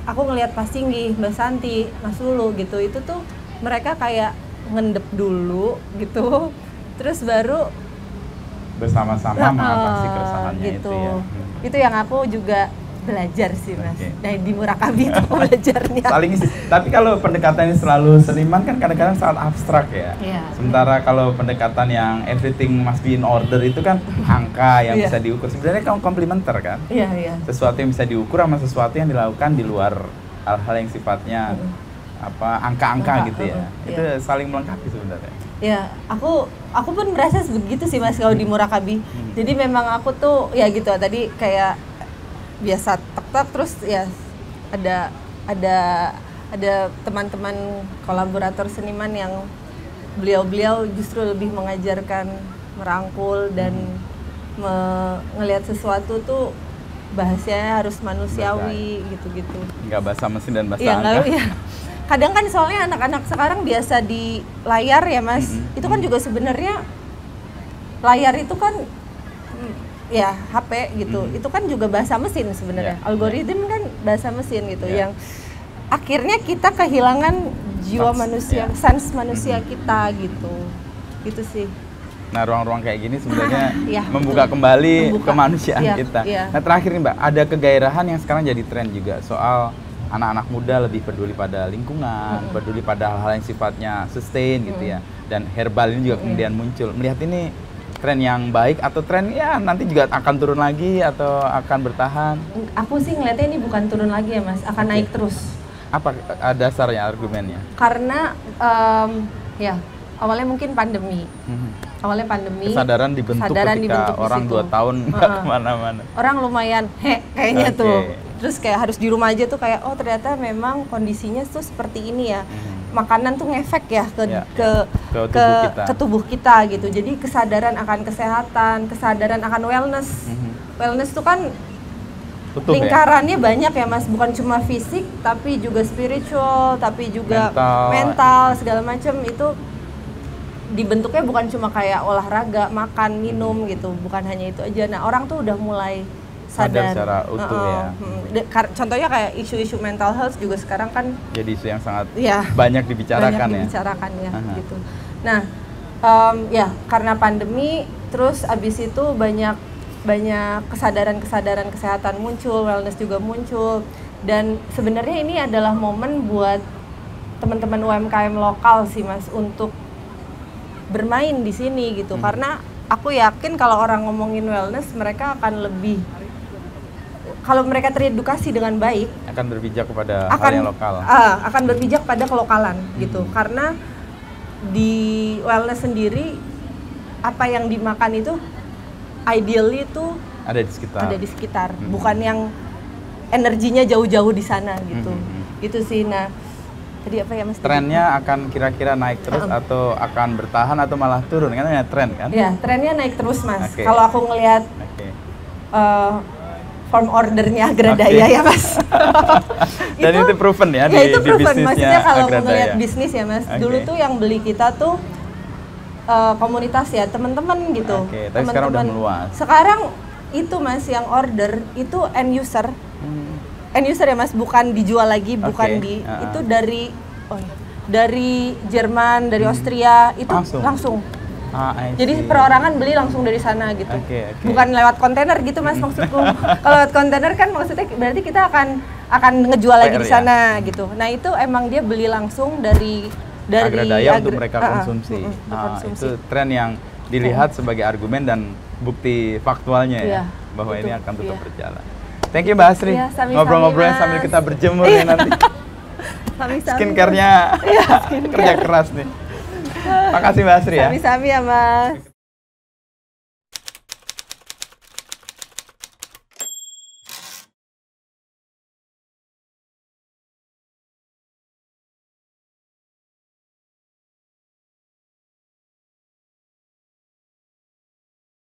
aku ngelihat Pak Singgi, Mbak Santi, Mas Lulu gitu, itu tuh mereka kayak ngendep dulu gitu, terus baru bersama-sama mengatasi keresahannya gitu. itu ya. Itu yang aku juga belajar sih Mas. Nah, di Murakami itu aku belajarnya. Saling isi. Tapi kalau pendekatannya selalu seniman kan kadang-kadang sangat abstrak ya. Sementara kalau pendekatan yang everything must be in order itu kan angka yang bisa diukur. Sebenarnya kan komplementer kan. Sesuatu yang bisa diukur sama sesuatu yang dilakukan di luar hal-hal yang sifatnya angka-angka gitu ya. Itu saling melengkapi sebenarnya. Ya, aku pun merasa begitu sih Mas kalau di Murakami. Jadi memang aku tuh ya gitu tadi kayak biasa tek-tek, terus ya ada teman-teman kolaborator seniman yang beliau justru lebih mengajarkan merangkul dan ngelihat sesuatu tuh bahasanya harus manusiawi gitu-gitu. Nggak bahasa mesin dan bahasa angka. Ya. Kadang kan soalnya anak-anak sekarang biasa di layar ya Mas, itu kan juga sebenarnya layar itu kan ya HP gitu, itu kan juga bahasa mesin sebenarnya. Algoritma kan bahasa mesin gitu, yang akhirnya kita kehilangan jiwa manusia, sense manusia kita gitu sih. Nah, ruang-ruang kayak gini sebenarnya membuka kembali kemanusiaan kita. Nah, terakhir nih Mbak, ada kegairahan yang sekarang jadi tren juga soal anak-anak muda lebih peduli pada lingkungan, peduli pada hal-hal yang sifatnya sustain gitu ya. Dan herbal ini juga kemudian muncul. Melihat ini tren yang baik atau tren ya nanti juga akan turun lagi atau akan bertahan? Aku sih ngeliatnya ini bukan turun lagi ya Mas, akan naik terus. Apa dasarnya, argumennya? Karena ya awalnya mungkin pandemi. Awalnya pandemi. Kesadaran dibentuk ketika orang 2 tahun nggak kemana-mana. Orang lumayan kayaknya tuh. Terus kayak harus di rumah aja tuh kayak oh ternyata memang kondisinya tuh seperti ini ya. Makanan tuh ngefek ya ke tubuh kita gitu. Jadi kesadaran akan kesehatan, kesadaran akan wellness. Wellness tuh kan lingkarannya banyak ya Mas, bukan cuma fisik tapi juga spiritual, tapi juga mental segala macam. Itu dibentuknya bukan cuma kayak olahraga, makan, minum gitu, bukan hanya itu aja. Nah, orang tuh udah mulai sadar secara utuh ya. Contohnya kayak isu-isu mental health juga sekarang kan jadi isu yang sangat banyak dibicarakan ya gitu. Nah, ya karena pandemi, terus abis itu banyak kesadaran kesehatan muncul, wellness juga muncul, dan sebenarnya ini adalah momen buat teman-teman UMKM lokal sih Mas untuk bermain di sini gitu. Karena aku yakin kalau orang ngomongin wellness, mereka akan lebih, kalau mereka teredukasi dengan baik, akan berpijak kepada hal yang lokal. Akan berpijak pada kelokalan gitu. Karena di wellness sendiri apa yang dimakan itu ideally itu ada di sekitar. Bukan yang energinya jauh-jauh di sana gitu. Gitu sih. Nah, tadi apa ya Mas? Trennya akan kira-kira naik terus atau akan bertahan atau malah turun? Kan ya tren kan? Ya, trennya naik terus Mas. Kalau aku ngelihat form ordernya Agradaya ya Mas. Dan itu proven ya di bisnisnya. Maksudnya kalau ngelihat bisnis ya Mas, dulu tuh yang beli kita tuh komunitas ya, teman-teman gitu. Tapi sekarang udah meluas. Sekarang itu Mas yang order itu end user. End user ya Mas, bukan dijual lagi, bukan itu dari Jerman, dari Austria itu langsung. Jadi perorangan beli langsung dari sana gitu. Bukan lewat kontainer gitu Mas maksudku. Kalau lewat kontainer kan maksudnya berarti kita akan ngejual lagi di sana gitu. Nah, itu emang dia beli langsung dari Agradaya untuk mereka konsumsi. Itu tren yang dilihat sebagai argumen dan bukti faktualnya ya, bahwa ini akan tetap berjalan. Thank you Mbak Asri. Ngobrol-ngobrolnya sambil kita berjemur ya nanti. Skincare-nya kerja keras nih. Makasih Mbak Asri ya. Sami-sami ya Mas.